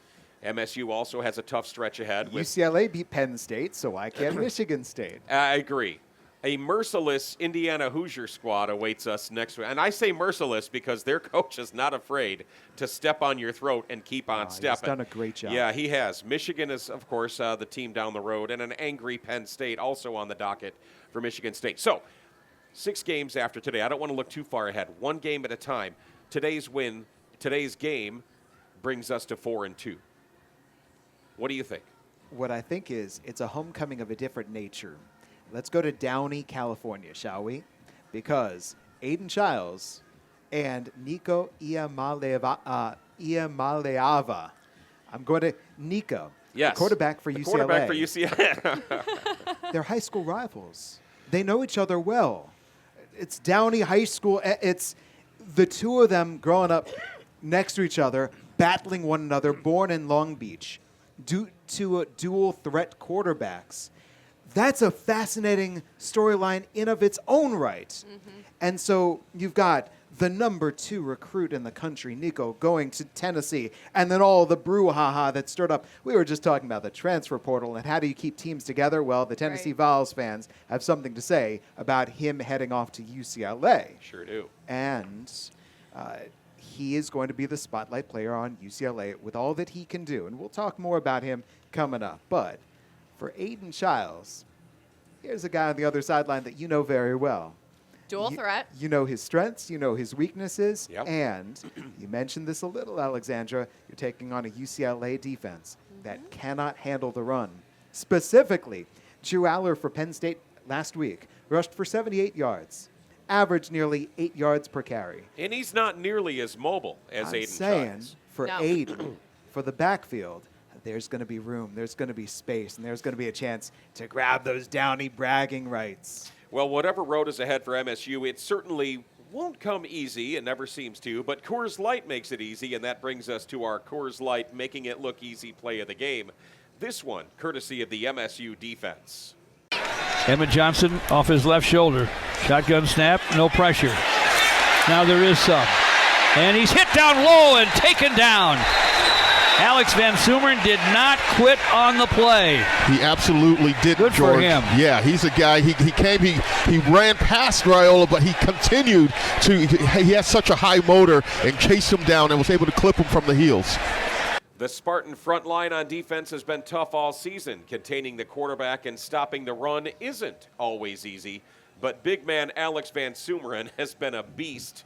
MSU also has a tough stretch ahead. UCLA beat Penn State, so why can't Michigan State? I agree. A merciless Indiana Hoosier squad awaits us next week. And I say merciless because their coach is not afraid to step on your throat and keep on stepping. He's done a great job. Yeah, he has. Michigan is, of course, the team down the road, and an angry Penn State also on the docket for Michigan State. So, 6 games after today. I don't want to look too far ahead. 1 game at a time. Today's game brings us to 4-2. What do you think? What I think is it's a homecoming of a different nature. Let's go to Downey, California, shall we? Because Aiden Childs and Nico Iamaleava. I'm going to Nico, yes, the quarterback for UCLA. Quarterback for UCLA. They're high school rivals. They know each other well. It's Downey High School. It's the two of them growing up next to each other, battling one another, born in Long Beach, due to dual threat quarterbacks. That's a fascinating storyline in of its own right. Mm-hmm. And so you've got the number 2 recruit in the country, Nico, going to Tennessee, and then all the brouhaha that stirred up. We were just talking about the transfer portal and how do you keep teams together? Well, the Tennessee Vols fans have something to say about him heading off to UCLA. Sure do. And he is going to be the spotlight player on UCLA with all that he can do. And we'll talk more about him coming up. But for Aiden Childs, here's a guy on the other sideline that you know very well. Dual threat. You know his strengths, you know his weaknesses, yep. And you mentioned this a little, Alixzandra, you're taking on a UCLA defense that cannot handle the run. Specifically, Drew Aller for Penn State last week rushed for 78 yards, averaged nearly 8 yards per carry. And he's not nearly as mobile as I'm Aiden saying Childs. for Aiden, for the backfield, there's going to be room, there's going to be space, and there's going to be a chance to grab those Downey bragging rights. Well, whatever road is ahead for MSU, it certainly won't come easy. It never seems to, but Coors Light makes it easy, and that brings us to our Coors Light Making It Look Easy play of the game. This one, courtesy of the MSU defense. Emmett Johnson off his left shoulder. Shotgun snap, no pressure. Now there is some. And he's hit down low and taken down. Alex Van Sumeren did not quit on the play. He absolutely didn't, Good George. for him. Yeah, he's a guy. He ran past Raiola, but he continued to. He has such a high motor and chased him down and was able to clip him from the heels. The Spartan front line on defense has been tough all season. Containing the quarterback and stopping the run isn't always easy, but big man Alex Van Sumeren has been a beast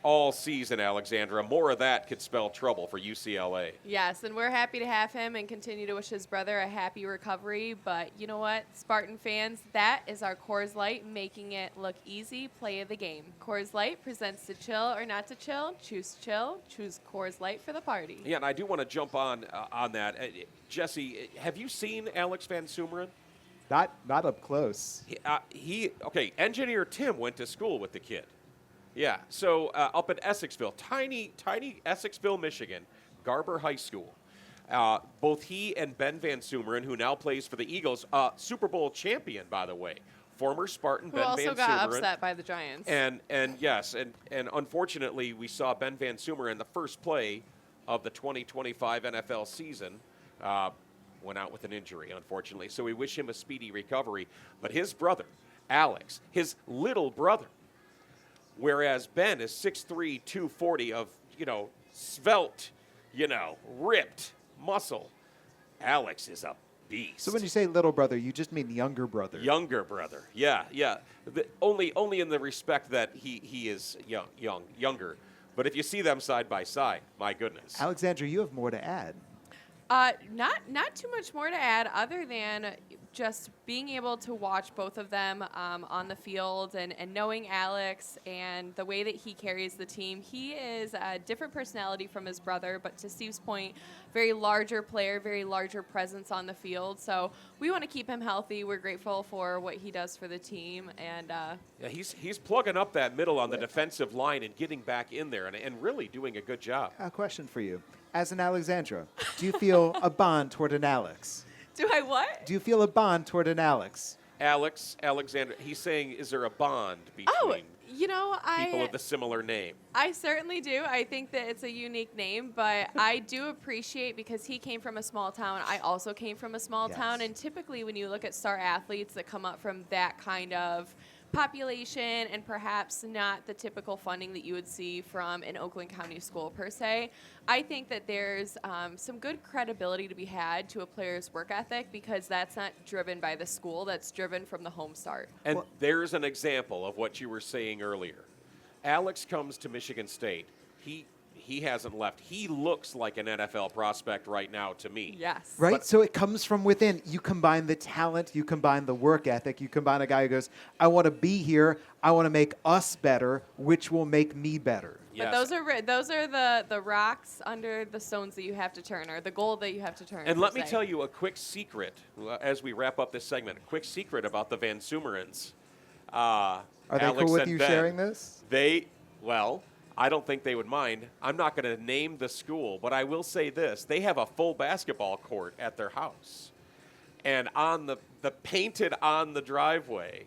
all season, Alixzandra. More of that could spell trouble for UCLA. Yes, and we're happy to have him and continue to wish his brother a happy recovery. But you know what, Spartan fans, that is our Coors Light Making It Look Easy play of the game. Coors Light presents to chill or not to chill. Choose chill. Choose Coors Light for the party. Yeah, and I do want to jump on that. Jesse, have you seen Alex Van Sumeren? Not up close. Engineer Tim went to school with the kid. Yeah, so up at Essexville, tiny Essexville, Michigan, Garber High School. Both he and Ben Van Sumeren, who now plays for the Eagles, Super Bowl champion, by the way, former Spartan Who Ben Van Sumeren. also got upset by the Giants. And unfortunately, we saw Ben Van Sumeren, the first play of the 2025 NFL season, went out with an injury, unfortunately. So we wish him a speedy recovery. But his brother, Alex, his little brother, whereas Ben is 6'3", 240 of, svelte, ripped muscle. Alex is a beast. So when you say little brother, you just mean younger brother. Younger brother, yeah. Only in the respect that he is younger. But if you see them side by side, my goodness. Alixzandra, you have more to add. Not too much more to add other than just being able to watch both of them on the field and knowing Alex and the way that he carries the team. He is a different personality from his brother, but to Steve's point, very larger player, very larger presence on the field. So we want to keep him healthy. We're grateful for what he does for the team. And he's plugging up that middle on the defensive line and getting back in there and really doing a good job. A question for you. As an Alixzandra, do you feel a bond toward an Alex? Do I what? Do you feel a bond toward an Alex? Alixzandra, he's saying, is there a bond between people with a similar name? I certainly do. I think that it's a unique name, but I do appreciate, because he came from a small town, I also came from a small town, and typically when you look at star athletes that come up from that kind of population and perhaps not the typical funding that you would see from an Oakland County school per se, I think that there's some good credibility to be had to a player's work ethic, because that's not driven by the school, that's driven from the home start. And there's an example of what you were saying earlier. Alex comes to Michigan State. He hasn't left. He looks like an NFL prospect right now to me. Yes. Right? But So it comes from within. You combine the talent, you combine the work ethic, you combine a guy who goes, I want to be here, I want to make us better, which will make me better. But those are the rocks under the stones that you have to turn, or the gold that you have to turn. And let me tell you a quick secret as we wrap up this segment. A quick secret about the Van Sumerans. Are they Alex cool with and you Ben, sharing this? I don't think they would mind. I'm not going to name the school, but I will say this. They have a full basketball court at their house. And on the painted on the driveway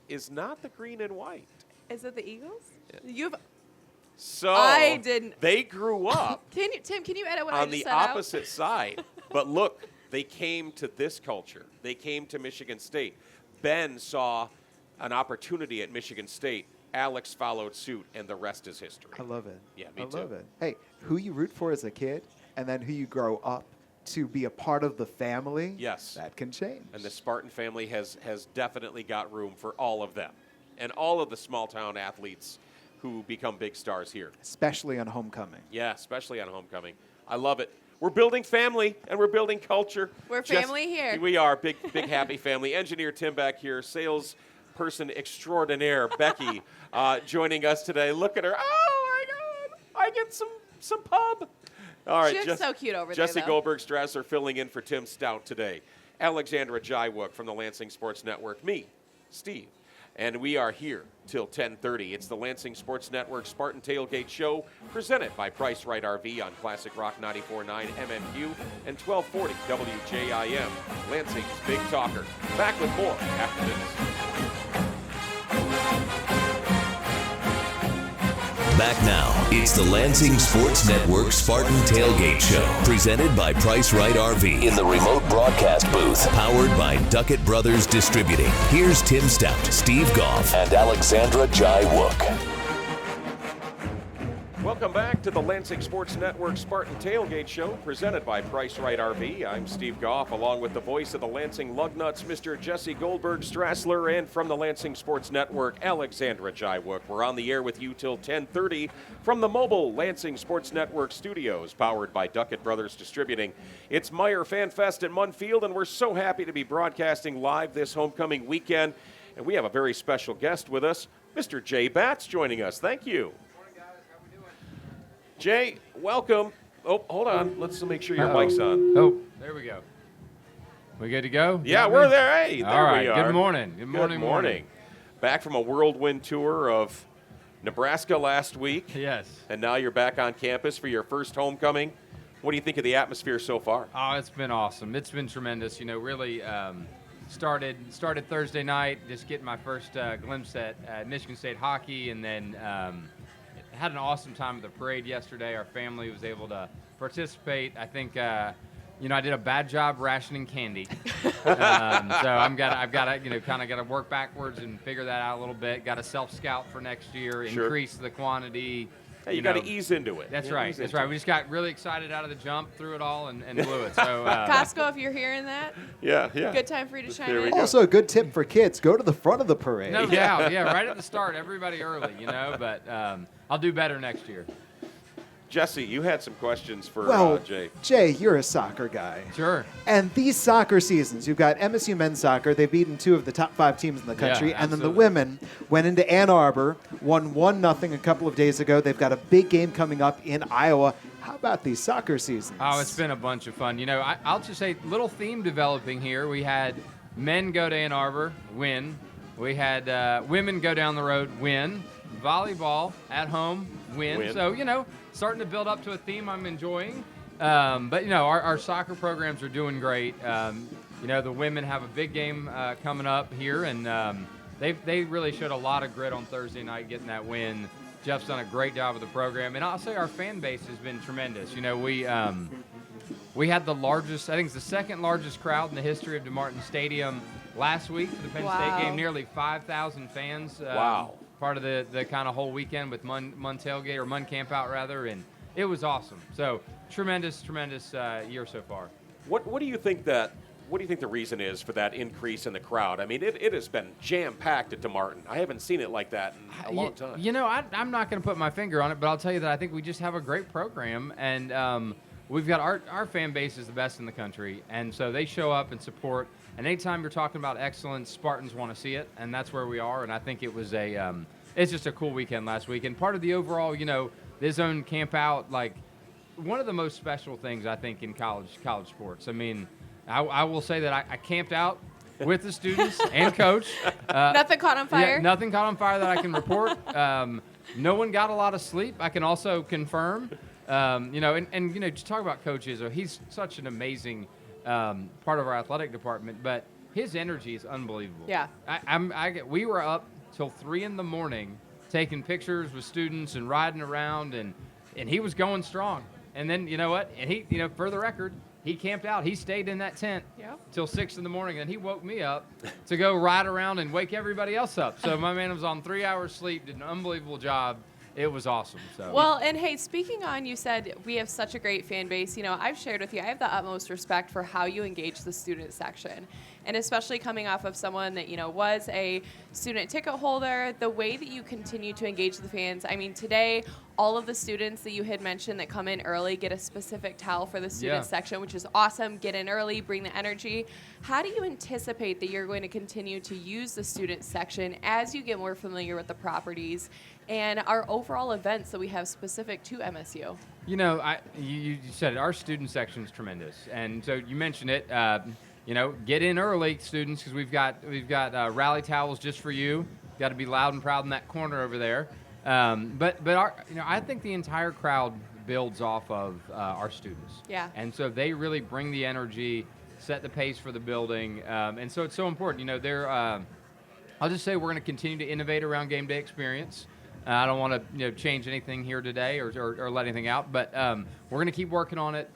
is not the green and white. Is it the Eagles? So I didn't. They grew up Tim, can you edit what I on just the said out? opposite side. But look, they came to this culture. They came to Michigan State. Ben saw an opportunity at Michigan State. Alex followed suit, and the rest is history. I love it. Yeah, me I too. love it. Hey, who you root for as a kid, and then who you grow up to be a part of the family, Yes. that can change. And the Spartan family has definitely got room for all of them and all of the small-town athletes who become big stars here. Especially on homecoming. Yeah, especially on homecoming. I love it. We're building family, and we're building culture. We're family here. We are. Big happy family. Engineer Tim back here. Sales person extraordinaire, Becky, joining us today. Look at her. Oh, my God. I get some pub. All right. She looks so cute over Jesse there, though. Goldberg-Strassler filling in for Tim Stout today. Alixzandra Jyawook from the Lansing Sports Network. Me, Steve. And we are here till 10:30. It's the Lansing Sports Network Spartan Tailgate Show, presented by Price Right RV on Classic Rock 94.9 MMQ and 1240 WJIM. Lansing's Big Talker. Back with more after this. Back now, it's the Lansing Sports Network Spartan Tailgate Show, presented by Price Right RV in the remote broadcast booth, powered by Duckett Brothers Distributing. Here's Tim Stout, Steve Goff, and Alixzandra Jyawook. Welcome back to the Lansing Sports Network Spartan Tailgate Show, presented by Price Right RV. I'm Steve Goff, along with the voice of the Lansing Lugnuts, Mr. Jesse Goldberg-Strassler, and from the Lansing Sports Network, Alixzandra Jyawook. We're on the air with you till 10:30 from the mobile Lansing Sports Network studios, powered by Duckett Brothers Distributing. It's Meyer Fan Fest at Munn Field, and we're so happy to be broadcasting live this homecoming weekend. And we have a very special guest with us. Mr. Jay Batt's joining us. Thank you. Jay, welcome. Oh, hold on. Let's make sure your mic's on. Oh, there we go. We good to go? Yeah, we're there. Hey, there All right. we are. Good morning. Good morning. Good morning. Back from a whirlwind tour of Nebraska last week. Yes. And now you're back on campus for your first homecoming. What do you think of the atmosphere so far? Oh, it's been awesome. It's been tremendous. You know, really started Thursday night, just getting my first glimpse at Michigan State hockey, and then had an awesome time at the parade yesterday. Our family was able to participate. I think, I did a bad job rationing candy. So I've got to, kind of got to work backwards and figure that out a little bit. Got to self-scout for next year, Sure. Increase the quantity. Hey, you got to ease into it. That's right. That's right. We just got really excited out of the jump, threw it all, and blew it. So Costco, if you're hearing that, Yeah. good time for you to chime There we in. go. Also, a good tip for kids, go to the front of the parade. no doubt, yeah, right at the start, everybody early, But I'll do better next year. Jesse, you had some questions for Well, Jay. Jay, you're a soccer guy. Sure. And these soccer seasons, you've got MSU men's soccer. They've beaten 2 of the top 5 teams in the country. Yeah, and then the absolutely. women went into Ann Arbor, won 1-0 a couple of days ago. They've got a big game coming up in Iowa. How about these soccer seasons? Oh, it's been a bunch of fun. I'll just say, little theme developing here. We had men go to Ann Arbor, win. We had women go down the road, win. Volleyball at home, win. So, starting to build up to a theme I'm enjoying. But our soccer programs are doing great. the women have a big game coming up here, and they really showed a lot of grit on Thursday night getting that win. Jeff's done a great job with the program, and I'll say our fan base has been tremendous. We had the largest, I think it's the second largest crowd in the history of DeMartin Stadium last week for the Penn State game. Nearly 5,000 fans. Wow. Part of the kind of whole weekend with Mun Tailgate, or Mun Camp Out rather, and it was awesome. So tremendous year so far. What do you think the reason is for that increase in the crowd? I mean, it has been jam-packed at DeMartin. I haven't seen it like that in a long time. I'm not going to put my finger on it, but I'll tell you that I think we just have a great program, and we've got our fan base is the best in the country, and so they show up and support. And anytime you're talking about excellence, Spartans want to see it, and that's where we are. And I think it was it's just a cool weekend last week. And part of the overall, this zone camp out, like one of the most special things I think in college sports. I mean, I will say that I camped out with the students and coach. Nothing caught on fire? Yeah, nothing caught on fire that I can report. No one got a lot of sleep. I can also confirm. Just talk about Coach Izzo. He's such an amazing part of our athletic department, but his energy is unbelievable. Yeah. We were up till 3 a.m. taking pictures with students and riding around, and he was going strong. And then, you know what? And he, for the record, he camped out. He stayed in that tent till 6 a.m, and he woke me up to go ride around and wake everybody else up. So my man was on 3 hours sleep, did an unbelievable job. It was awesome. So. Well, and hey, speaking on, you said we have such a great fan base. I've shared with you, I have the utmost respect for how you engage the student section. And especially coming off of someone that, was a student ticket holder, the way that you continue to engage the fans. I mean, today, all of the students that you had mentioned that come in early get a specific towel for the student section, which is awesome. Get in early, bring the energy. How do you anticipate that you're going to continue to use the student section as you get more familiar with the properties and our overall events that we have specific to MSU? You said it, our student section is tremendous. And so you mentioned it. Get in early, students, because we've got rally towels just for you. Got to be loud and proud in that corner over there. But I think the entire crowd builds off of our students. Yeah. And so they really bring the energy, set the pace for the building, and so it's so important. I'll just say we're going to continue to innovate around game day experience. I don't want to change anything here today or let anything out, but we're going to keep working on it.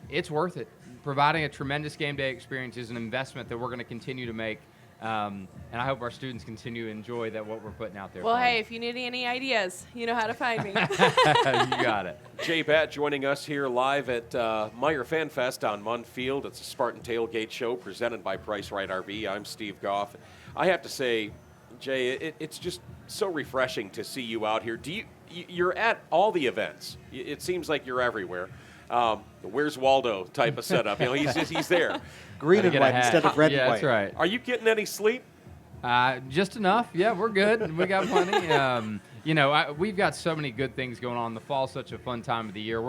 It's worth it. Providing a tremendous game day experience is an investment that we're going to continue to make, and I hope our students continue to enjoy what we're putting out there. Well, hey, if you need any ideas, you know how to find me. You got it. Jay Batt joining us here live at Meyer Fan Fest on Munn Field. It's a Spartan Tailgate Show presented by Price Right RV. I'm Steve Goff. I have to say, Jay, it's just so refreshing to see you out here. You're at all the events. It seems like you're everywhere. Where's Waldo type of setup. He's there. Green and white instead of red and white. Yeah, that's right. Are you getting any sleep? Just enough. Yeah, we're good. We got plenty. We've got so many good things going on. The fall's such a fun time of the year.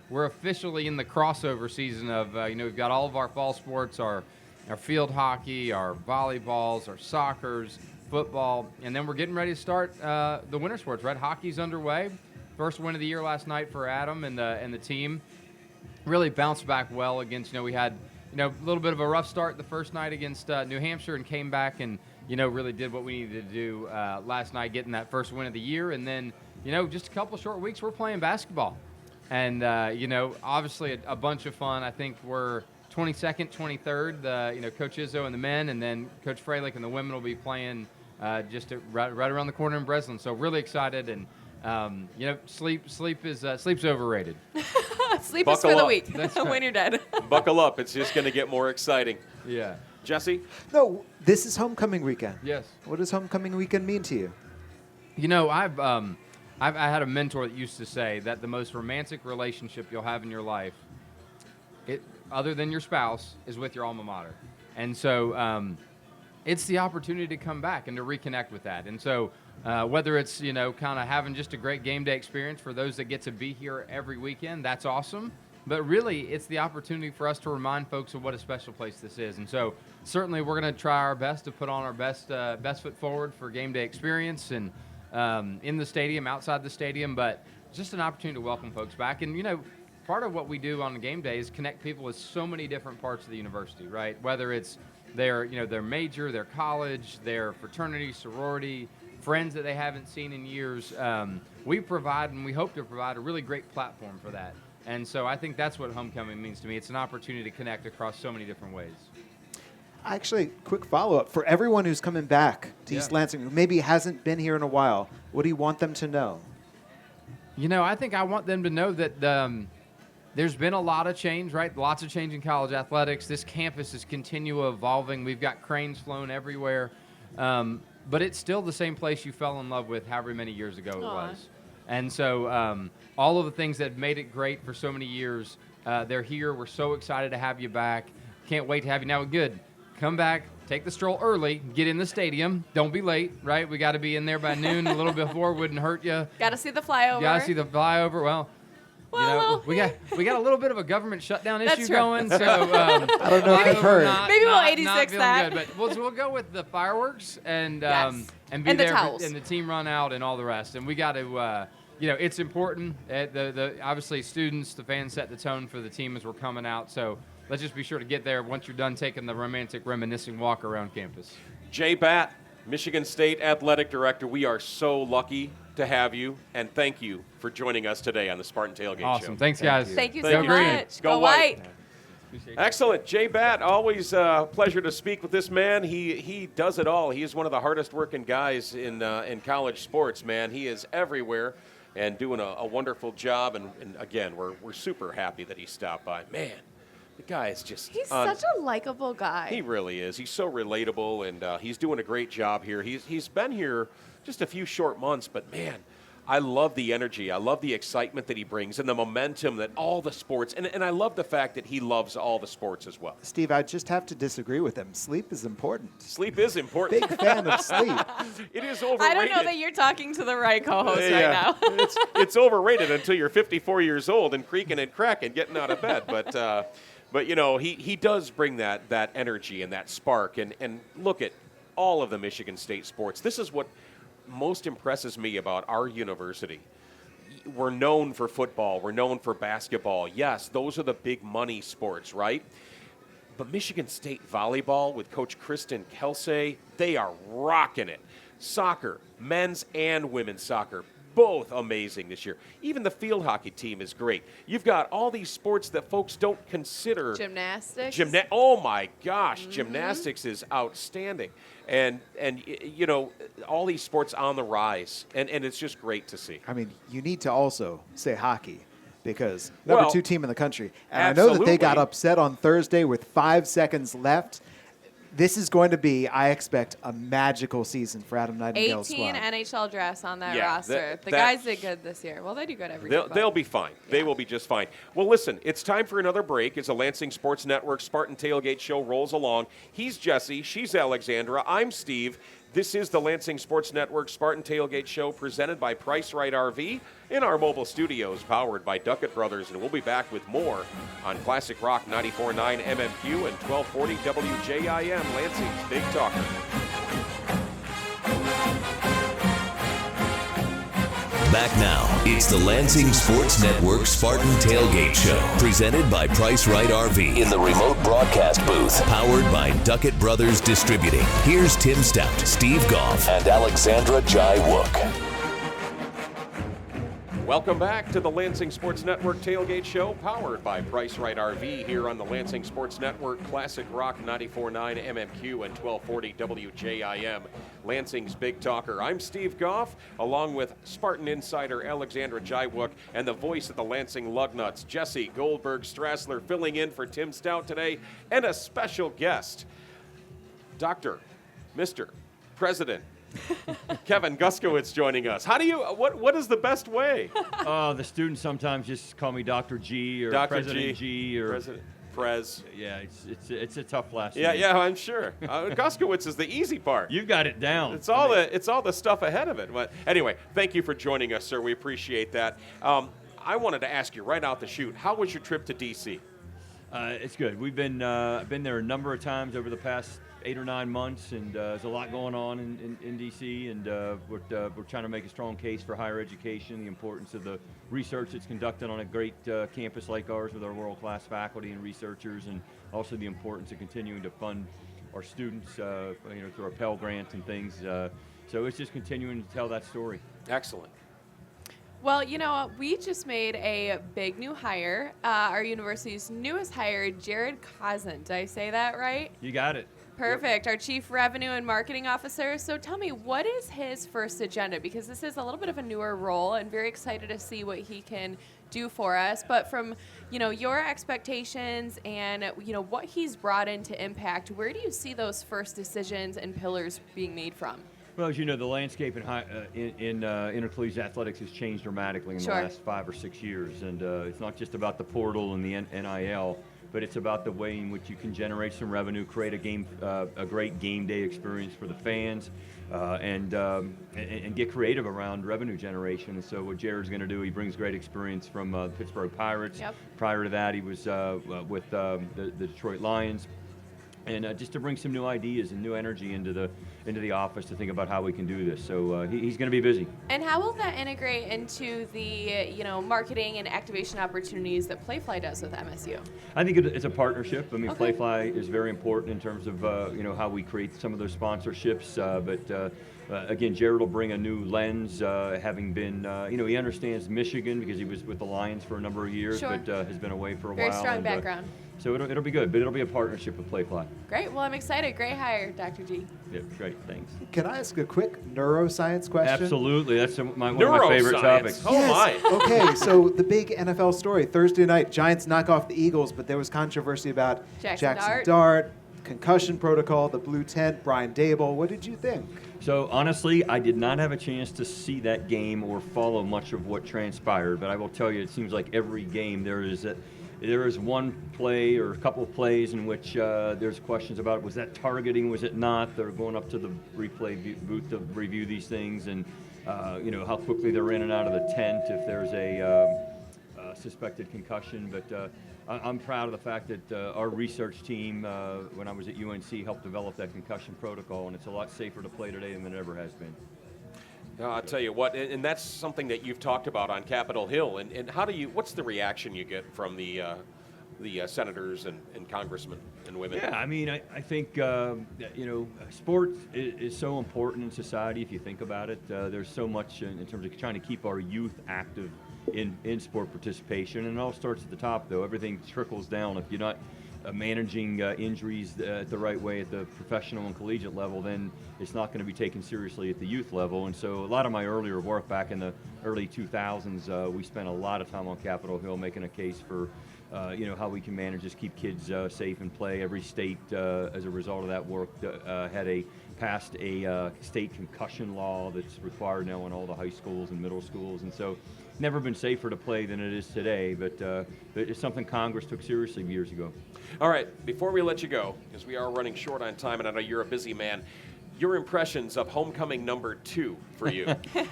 We're officially in the crossover season of, we've got all of our fall sports, our field hockey, our volleyballs, our soccers, football, and then we're getting ready to start the winter sports, right? Hockey's underway. First win of the year last night for Adam and the team. Really bounced back well against, we had, a little bit of a rough start the first night against New Hampshire and came back and, really did what we needed to do last night, getting that first win of the year. And then, just a couple short weeks, we're playing basketball. And, obviously a bunch of fun. I think we're 22nd, 23rd, Coach Izzo and the men, and then Coach Freilich and the women will be playing just right around the corner in Breslin. So really excited, and sleep's overrated. Sleep is for the weak when you're dead. Buckle up. It's just going to get more exciting. Yeah. Jesse? No, this is homecoming weekend. Yes. What does homecoming weekend mean to you? I had a mentor that used to say that the most romantic relationship you'll have in your life, other than your spouse, is with your alma mater. And so it's the opportunity to come back and to reconnect with that. And so whether it's, kind of having just a great game day experience for those that get to be here every weekend, that's awesome. But really, it's the opportunity for us to remind folks of what a special place this is. And so certainly we're going to try our best to put on our best foot forward for game day experience and in the stadium, outside the stadium, but just an opportunity to welcome folks back. And, part of what we do on game day is connect people with so many different parts of the university, right? Whether it's their major, their college, their fraternity, sorority, friends that they haven't seen in years. We provide, and we hope to provide, a really great platform for that. And so I think that's what homecoming means to me. It's an opportunity to connect across so many different ways. Actually, quick follow-up. For everyone who's coming back to East Lansing, who maybe hasn't been here in a while, what do you want them to know? I think I want them to know that there's been a lot of change, right? Lots of change in college athletics. This campus is continually evolving. We've got cranes flown everywhere. But it's still the same place you fell in love with however many years ago it was. And so all of the things that made it great for so many years, they're here. We're so excited to have you back. Can't wait to have you. Now, good. Come back, take the stroll early, get in the stadium. Don't be late, right? We got to be in there by noon. A little before wouldn't hurt you. Got to see the flyover. Got to see the flyover. Well, we got a little bit of a government shutdown issue going. So I don't know if you've heard. Maybe we'll 86 that. Good, but we'll go with the fireworks and be and there the towels. and the team run out and all the rest. And we got to. It's important. The obviously students, the fans set the tone for the team as we're coming out. So let's just be sure to get there once you're done taking the romantic, reminiscing walk around campus. Jay Batt, Michigan State Athletic Director, we are so lucky to have you, and thank you for joining us today on the Spartan Tailgate Show. Awesome. Thanks, guys. Thank you so much. Go White. Excellent. Jay Batt, always a pleasure to speak with this man. He does it all. He is one of the hardest working guys in college sports, man. He is everywhere and doing a wonderful job. And again, we're super happy that he stopped by. Man, the guy is just... He's such a likable guy. He really is. He's so relatable, and he's doing a great job here. He's been here just a few short months, but man, I love the energy. I love the excitement that he brings and the momentum that all the sports, and I love the fact that he loves all the sports as well. Steve, I just have to disagree with him. Sleep is important. Sleep is important. Big fan of sleep. It is overrated. I don't know that you're talking to the right co-host right now. It's overrated until you're 54 years old and creaking and cracking, getting out of bed. But he does bring that energy and that spark. And look at all of the Michigan State sports. This is what most impresses me about our university. We're known for football. We're known for basketball. Yes, those are the big money sports, right? But Michigan State volleyball with Coach Kristen Kelsey, they are rocking it. Soccer, men's and women's soccer, both amazing this year. Even the field hockey team is great. You've got all these sports that folks don't consider. Gymnastics. Oh my gosh, gymnastics is outstanding. And all these sports on the rise, and it's just great to see. I mean, you need to also say hockey because number 2 team in the country. And I know that they got upset on Thursday with 5 seconds left. This is going to be, I expect, a magical season for Adam Nightingale's squad. 18 NHL drafts on that roster. The guys did good this year. Well, they do good every year. They'll be fine. Yeah. They will be just fine. Well, listen, it's time for another break as the Lansing Sports Network Spartan Tailgate Show rolls along. He's Jesse. She's Alixzandra. I'm Steve. This is the Lansing Sports Network Spartan Tailgate Show presented by Price Right RV in our mobile studios powered by Duckett Brothers. And we'll be back with more on Classic Rock 94.9 MMQ and 1240 WJIM, Lansing's Big Talker. Back now, it's the Lansing Sports Network Spartan Tailgate Show, presented by Price Right RV in the remote broadcast booth, powered by Duckett Brothers Distributing. Here's Tim Stout, Steve Goff, and Alixzandra Jyawook. Welcome back to the Lansing Sports Network Tailgate Show, powered by Price Right RV here on the Lansing Sports Network, Classic Rock 94.9 MMQ and 1240 WJIM, Lansing's Big Talker. I'm Steve Goff, along with Spartan insider Alixzandra Jyawook and the voice of the Lansing Lugnuts, Jesse Goldberg-Strassler, filling in for Tim Stout today, and a special guest, Dr. Mr. President Kevin Guskiewicz joining us. How do you, what is the best way? The students sometimes just call me Dr. G or Dr. President G or President Prez. Yeah, it's a tough last name. name. Yeah, I'm sure. Guskiewicz is the easy part. You've got it down. It's all the stuff ahead of it. But anyway, thank you for joining us, sir. We appreciate that. I wanted to ask you right out the chute, how was your trip to D.C.? It's good. We've been there a number of times over the past 8 or 9 months, and there's a lot going on in D.C., and we're trying to make a strong case for higher education, the importance of the research that's conducted on a great campus like ours with our world-class faculty and researchers, and also the importance of continuing to fund our students, through our Pell Grants and things. So it's just continuing to tell that story. Excellent. Well, we just made a big new hire. Our university's newest hire, Jared Cousin. Did I say that right? You got it. Perfect. Our Chief Revenue and Marketing Officer. So tell me, what is his first agenda? Because this is a little bit of a newer role, and very excited to see what he can do for us. But from, your expectations and, what he's brought in to impact, where do you see those first decisions and pillars being made from? Well, as you know, the landscape in intercollegiate athletics has changed dramatically in the last 5 or 6 years, and it's not just about the portal and the NIL, but it's about the way in which you can generate some revenue, create a great game day experience for the fans, and get creative around revenue generation. And so what Jared's going to do, he brings great experience from the Pittsburgh Pirates. Yep. Prior to that, he was with the Detroit Lions. And just to bring some new ideas and new energy into the office to think about how we can do this. So he's going to be busy. And how will that integrate into the marketing and activation opportunities that Playfly does with MSU? I think it's a partnership. I mean, Okay. Playfly is very important in terms of how we create some of those sponsorships. But again, Jared will bring a new lens, having been he understands Michigan because he was with the Lions for a number of years, Sure. but has been away for a Very while. strong background. So it'll be good, but it'll be a partnership with Playfly. Great. Well, I'm excited. Great hire, Dr. G. Yeah, great. Thanks. Can I ask a quick neuroscience question? Absolutely. That's one of my favorite topics. Oh, my. Okay, so the big NFL story, Thursday night, Giants knock off the Eagles, but there was controversy about Jackson Dart, concussion protocol, the blue tent, Brian Dable. What did you think? So honestly, I did not have a chance to see that game or follow much of what transpired, but I will tell you, it seems like every game there is one play or a couple of plays in which there's questions about, was that targeting, was it not? They're going up to the replay booth to review these things, and how quickly they're in and out of the tent if there's a suspected concussion. But I'm proud of the fact that our research team, when I was at UNC, helped develop that concussion protocol, and it's a lot safer to play today than it ever has been. I'll tell you what, and that's something that you've talked about on Capitol Hill. And what's the reaction you get from the senators and congressmen and women? Yeah, I mean, I think sports is so important in society if you think about it. There's so much in terms of trying to keep our youth active in sport participation, and it all starts at the top, though. Everything trickles down. If you're not managing injuries the right way at the professional and collegiate level, then it's not going to be taken seriously at the youth level. And so a lot of my earlier work back in the early 2000s, we spent a lot of time on Capitol Hill making a case for how we can manage, just keep kids safe and play. Every state, as a result of that work, passed a state concussion law that's required now in all the high schools and middle schools. And so never been safer to play than it is today, but it's something Congress took seriously years ago. All right, before we let you go, because we are running short on time, and I know you're a busy man, your impressions of homecoming number 2 for you.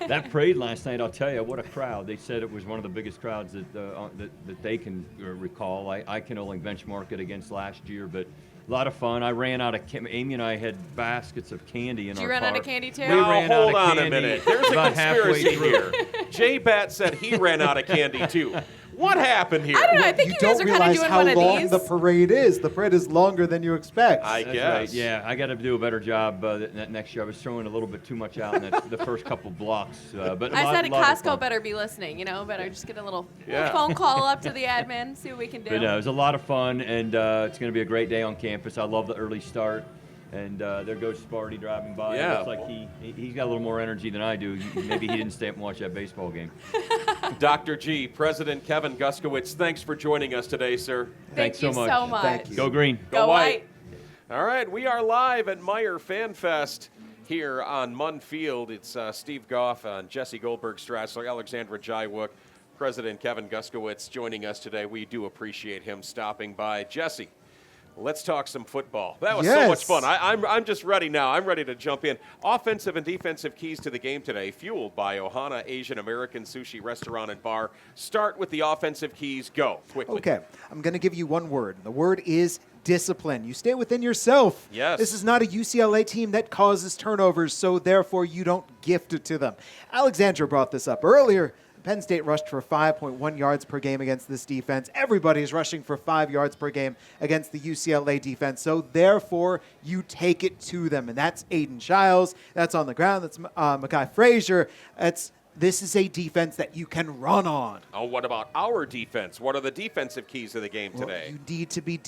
That parade last night, I'll tell you, what a crowd. They said it was one of the biggest crowds that they can recall. I can only benchmark it against last year, but a lot of fun. I ran out of Amy and I had baskets of candy in our car. Did you run out of candy too? We ran out hold of on candy a minute. There's a about halfway conspiracy through. here. Jay Batt said he ran out of candy too. What happened here? I don't know. I think you guys don't are kind of realize doing how one of long these. the parade is. The parade is longer than you expect. I That's guess. right. Yeah, I got to do a better job next year. I was throwing a little bit too much out in the first couple blocks. But I said lot of Costco fun. better be listening, better just get a little Yeah. phone call up to the admin, see what we can do. But no, it was a lot of fun, and it's going to be a great day on campus. I love the early start. And there goes Sparty driving by. Yeah. It looks like he's got a little more energy than I do. Maybe he didn't stay up and watch that baseball game. Dr. G, President Kevin Guskiewicz, thanks for joining us today, sir. Thanks so you much. so much. Thank you. Go Green. Go White. All right, we are live at Meyer Fan Fest here on Munn Field. It's Steve Goff and Jesse Goldberg-Strassler, Alixzandra Jyawook, President Kevin Guskiewicz joining us today. We do appreciate him stopping by. Jesse, let's talk some football. That was so much fun. I'm just ready now. I'm ready to jump in. Offensive and defensive keys to the game today, fueled by Ohana Asian American Sushi Restaurant and Bar. Start with the offensive keys. Go quickly. Okay, I'm going to give you one word. The word is discipline. You stay within yourself. Yes. This is not a UCLA team that causes turnovers, so therefore you don't gift it to them. Alixzandra brought this up earlier. Penn State rushed for 5.1 yards per game against this defense. Everybody is rushing for 5 yards per game against the UCLA defense. So therefore, you take it to them. And that's Aiden Childs. That's on the ground. That's Mekhi Frazier. This is a defense that you can run on. Oh, what about our defense? What are the defensive keys of the game today? You need to be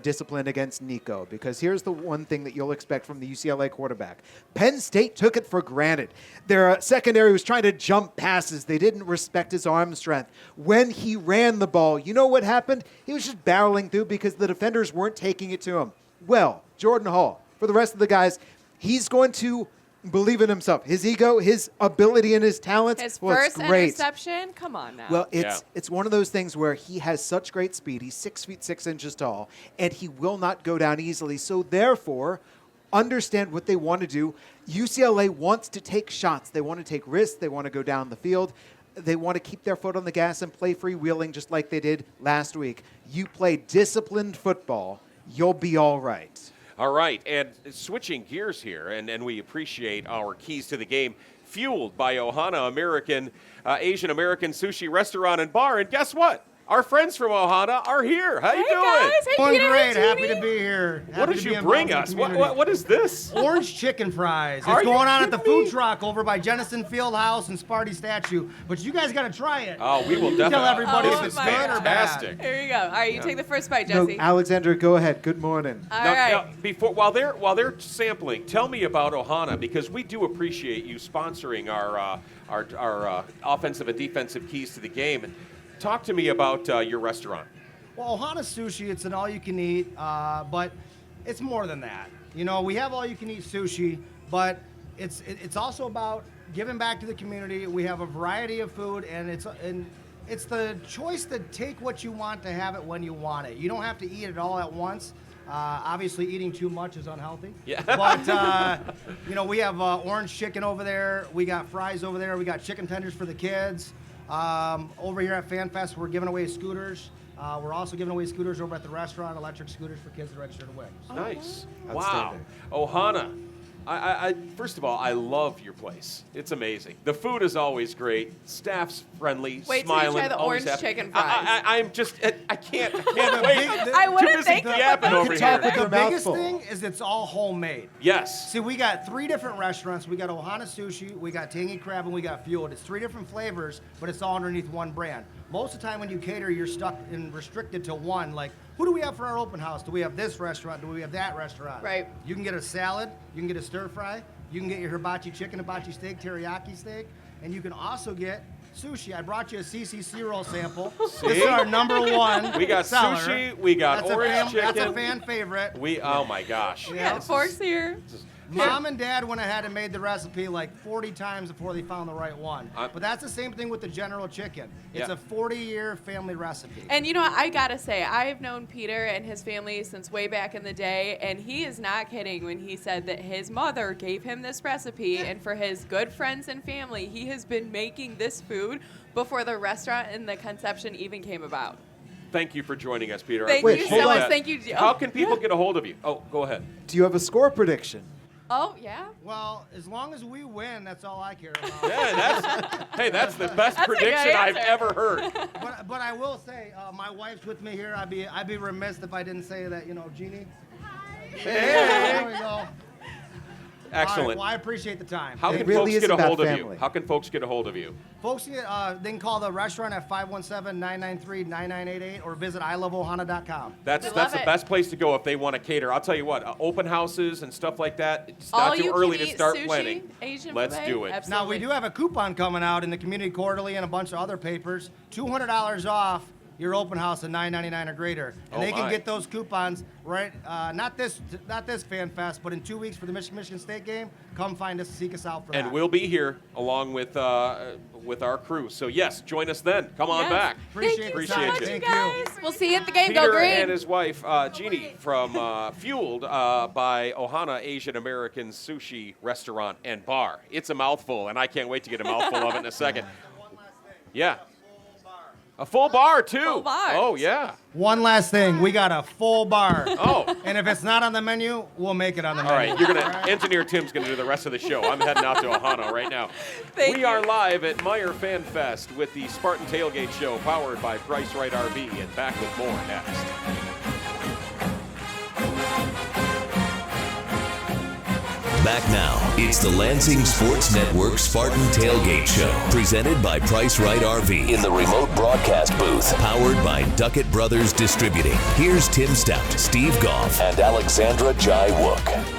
disciplined against Nico, because here's the one thing that you'll expect from the UCLA quarterback. Penn State took it for granted. Their secondary was trying to jump passes. They didn't respect his arm strength. When he ran the ball, you know what happened? He was just barreling through because the defenders weren't taking it to him. Well, Jordan Hall, for the rest of the guys, he's going to believe in himself. His ego, his ability, and his talents. His well, first it's great. interception? Come on now. Well, it's one of those things where he has such great speed. He's 6 feet 6 inches tall, and he will not go down easily. So therefore, understand what they want to do. UCLA wants to take shots. They want to take risks. They want to go down the field. They want to keep their foot on the gas and play freewheeling just like they did last week. You play disciplined football, you'll be all right. All right, and switching gears here, and we appreciate our keys to the game, fueled by Ohana Asian American Sushi Restaurant and Bar. And guess what? Our friends from Ohana are here. How you doing? Guys. Hey, Doing Peter, great. hey, Happy Jeanie. to be here. What did you bring us? What is this? Orange chicken fries. Are It's you going on at the kidding me? food truck over by Jennison Fieldhouse and Sparty Statue. But you guys got to try it. Oh, we will definitely. Tell everybody This if is it's good or bad. fantastic. Here you go. All right, you take the first bite, No, Jesse. Alexander, go ahead. Good morning. All Now, right. while they're sampling, tell me about Ohana, because we do appreciate you sponsoring our offensive and defensive keys to the game. Talk to me about your restaurant. Well, Ohana Sushi, it's an all-you-can-eat, but it's more than that. You know, we have all-you-can-eat sushi, but it's also about giving back to the community. We have a variety of food, and it's the choice to take what you want to have it when you want it. You don't have to eat it all at once. Obviously, eating too much is unhealthy. Yeah. But, you know, we have orange chicken over there. We got fries over there. We got chicken tenders for the kids. Over here at FanFest, we're giving away scooters. We're also giving away scooters over at the restaurant, electric scooters for kids to register to win. Nice. Wow. Outstanding. Ohana. I first of all, I love your place. It's amazing. The food is always great. Staff's friendly, Wait till you smiling. try the always orange happy. chicken fries. I'm just, I can't wait. I wouldn't Too busy think yapping about over You can talk here. with your The mouth biggest full. thing is it's all homemade. Yes. See, we got 3 different restaurants. We got Ohana Sushi, we got Tangy Crab, and we got Fueled. It's 3 different flavors, but it's all underneath one brand. Most of the time when you cater, you're stuck and restricted to one. Like, who do we have for our open house? Do we have this restaurant? Do we have that restaurant? Right. You can get a salad. You can get a stir fry. You can get your hibachi chicken, hibachi steak, teriyaki steak, and you can also get sushi. I brought you a CCC roll sample. This is our #1. We got seller. sushi. We got orange chicken. That's a fan favorite. Oh my gosh. Yeah. Forks here. Mom and Dad went ahead and made the recipe like 40 times before they found the right one. But that's the same thing with the General Chicken. It's Yeah. a 40-year family recipe. And you know what? I gotta say, I've known Peter and his family since way back in the day, and he is not kidding when he said that his mother gave him this recipe, and for his good friends and family, he has been making this food before the restaurant and the conception even came about. Thank you for joining us, Peter. I Thank you appreciate so much. that. Thank you. How can people get a hold of you? Oh, go ahead. Do you have a score prediction? Oh, yeah? Well, as long as we win, that's all I care about. Yeah, that's the best That's a good prediction I've answer. ever heard. But I will say, my wife's with me here. I'd be remiss if I didn't say that, you know, Jeanie. There we go. Excellent. All right, well, I appreciate the time. How It can really folks is get a about hold of family. you? How can folks get a hold of you? Folks, they can call the restaurant at 517-993-9988 or visit iloveohana.com. That's love the it. best place to go if they want to cater. I'll tell you what, open houses and stuff like that, it's not All too you early can to eat start sushi, planning. Asian Let's buffet? do it. Absolutely. Now, we do have a coupon coming out in the Community Quarterly and a bunch of other papers. $200 off your open house at $9.99 or greater. And Oh, they can my. get those coupons right, not this Fan Fest, but in 2 weeks for the Michigan State game. Come find us, seek us out for that. And we'll be here along with our crew. So yes, join us then. Come on Yes. back. Appreciate Thank the you so time. much, you Thank guys. We'll see you at the game. Go Peter green. and his wife, Jeanie, from Fueled by Ohana Asian American Sushi Restaurant and Bar. It's a mouthful, and I can't wait to get a mouthful of it in a second. One last thing. Yeah. A full bar, too. Full bar. Oh, yeah. One last thing. We got a full bar. Oh. And if it's not on the menu, we'll make it on the All menu. right, you're gonna engineer Tim's gonna do the rest of the show. I'm heading out to Ohana right now. Thank We you. are live at Meyer Fan Fest with the Spartan Tailgate Show, powered by Price Right RV, and back with more next. Back now, it's the Lansing Sports Network Spartan Tailgate Show, presented by Price Right RV in the remote broadcast booth, powered by Duckett Brothers Distributing. Here's Tim Stout, Steve Goff, and Alixzandra Jyawook.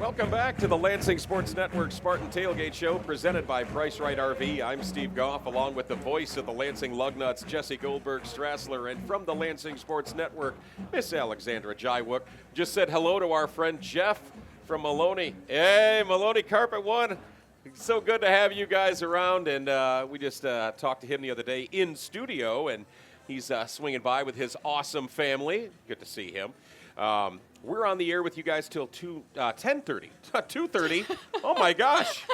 Welcome back to the Lansing Sports Network Spartan Tailgate Show, presented by Price Right RV. I'm Steve Goff, along with the voice of the Lansing Lugnuts, Jesse Goldberg-Strassler, and from the Lansing Sports Network, Miss Alixzandra Jyawook. Just said hello to our friend Jeff from Maloney. Hey, Maloney Carpet One. It's so good to have you guys around, and we just talked to him the other day in studio, and he's swinging by with his awesome family. Good to see him. We're on the air with you guys till 10:30. 2:30. Oh my gosh.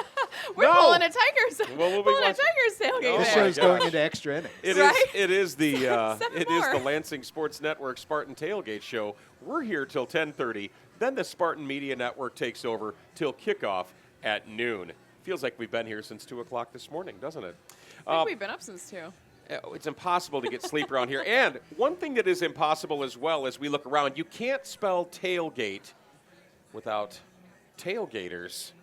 We're pulling a Tigers. Well, we'll be pulling a watching- Tigers tailgate Oh This there. show's gosh. going into extra innings. It is the 7-4. Lansing Sports Network Spartan Tailgate Show. We're here till 10:30. Then the Spartan Media Network takes over till kickoff at noon. Feels like we've been here since 2 o'clock this morning, doesn't it? I think we've been up since 2. It's impossible to get sleep around here. And one thing that is impossible as well as we look around, you can't spell tailgate without tailgaters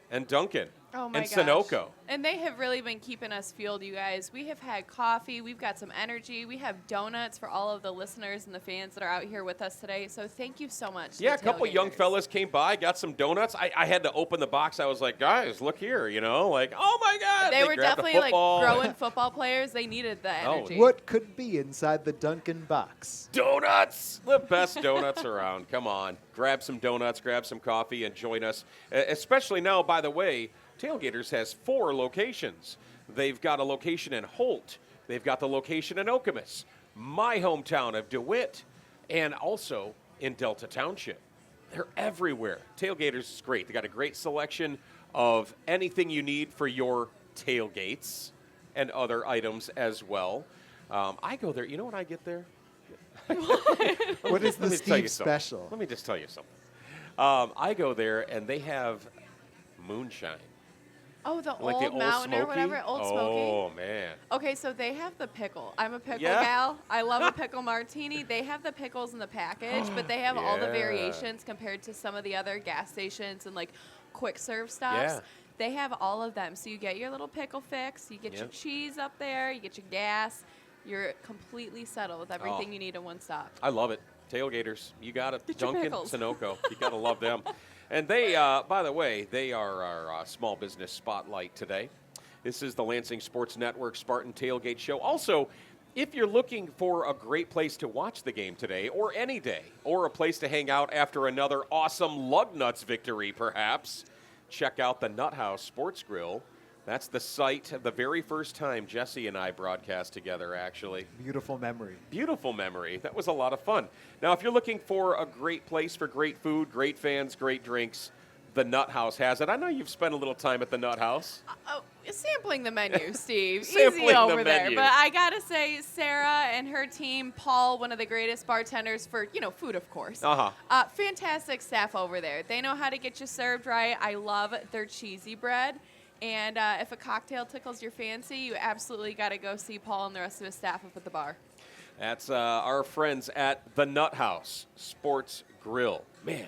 and Duncan Oh my and gosh. Sunoco. And they have really been keeping us fueled, you guys. We have had coffee. We've got some energy. We have donuts for all of the listeners and the fans that are out here with us today. So thank you so much. to Yeah, a the couple young tailgaters. fellas came by, got some donuts. I had to open the box. I was like, guys, look here, like, oh my God. They were grabbed the definitely like football. growing football players. They needed the Oh. energy. What could be inside the Duncan box? Donuts! The best donuts around. Come on. Grab some donuts, grab some coffee, and join us. Especially now, by the way, Tailgaters has 4 locations. They've got a location in Holt. They've got the location in Okemos, my hometown of DeWitt, and also in Delta Township. They're everywhere. Tailgaters is great. They got a great selection of anything you need for your tailgates and other items as well. I go there. You know when I get there? What is the Let me tell you Steve something. special? Let me just tell you something. I go there, and they have moonshine. Oh, the Like Old the Old Mountain or Smoky? whatever. Old Smoky. Oh, man. Okay, so they have the pickle. I'm a pickle Yeah? gal. I love a pickle martini. They have the pickles in the package, but they have all the Yeah. variations compared to some of the other gas stations and like quick serve stops. Yeah. They have all of them. So you get your little pickle fix, you get your Yep. cheese up there, you get your gas. You're completely settled with everything Oh. you need in one stop. I love it. Tailgaters. You got it. Get your Duncan, pickles. Sunoco. You got to love them. And they, by the way, they are our small business spotlight today. This is the Lansing Sports Network Spartan Tailgate Show. Also, if you're looking for a great place to watch the game today, or any day, or a place to hang out after another awesome Lugnuts victory, perhaps, check out the Nut House Sports Grill. That's the site of the very first time Jesse and I broadcast together, actually. Beautiful memory. Beautiful memory. That was a lot of fun. Now, if you're looking for a great place for great food, great fans, great drinks, the Nut House has it. I know you've spent a little time at the Nut House. Oh, sampling the menu, Steve. Sampling Easy the over there. menu. But I gotta say, Sarah and her team, Paul, one of the greatest bartenders for food, of course. Uh-huh. Fantastic staff over there. They know how to get you served right. I love their cheesy bread. And if a cocktail tickles your fancy, you absolutely got to go see Paul and the rest of his staff up at the bar. That's our friends at the Nut House Sports Grill. Man,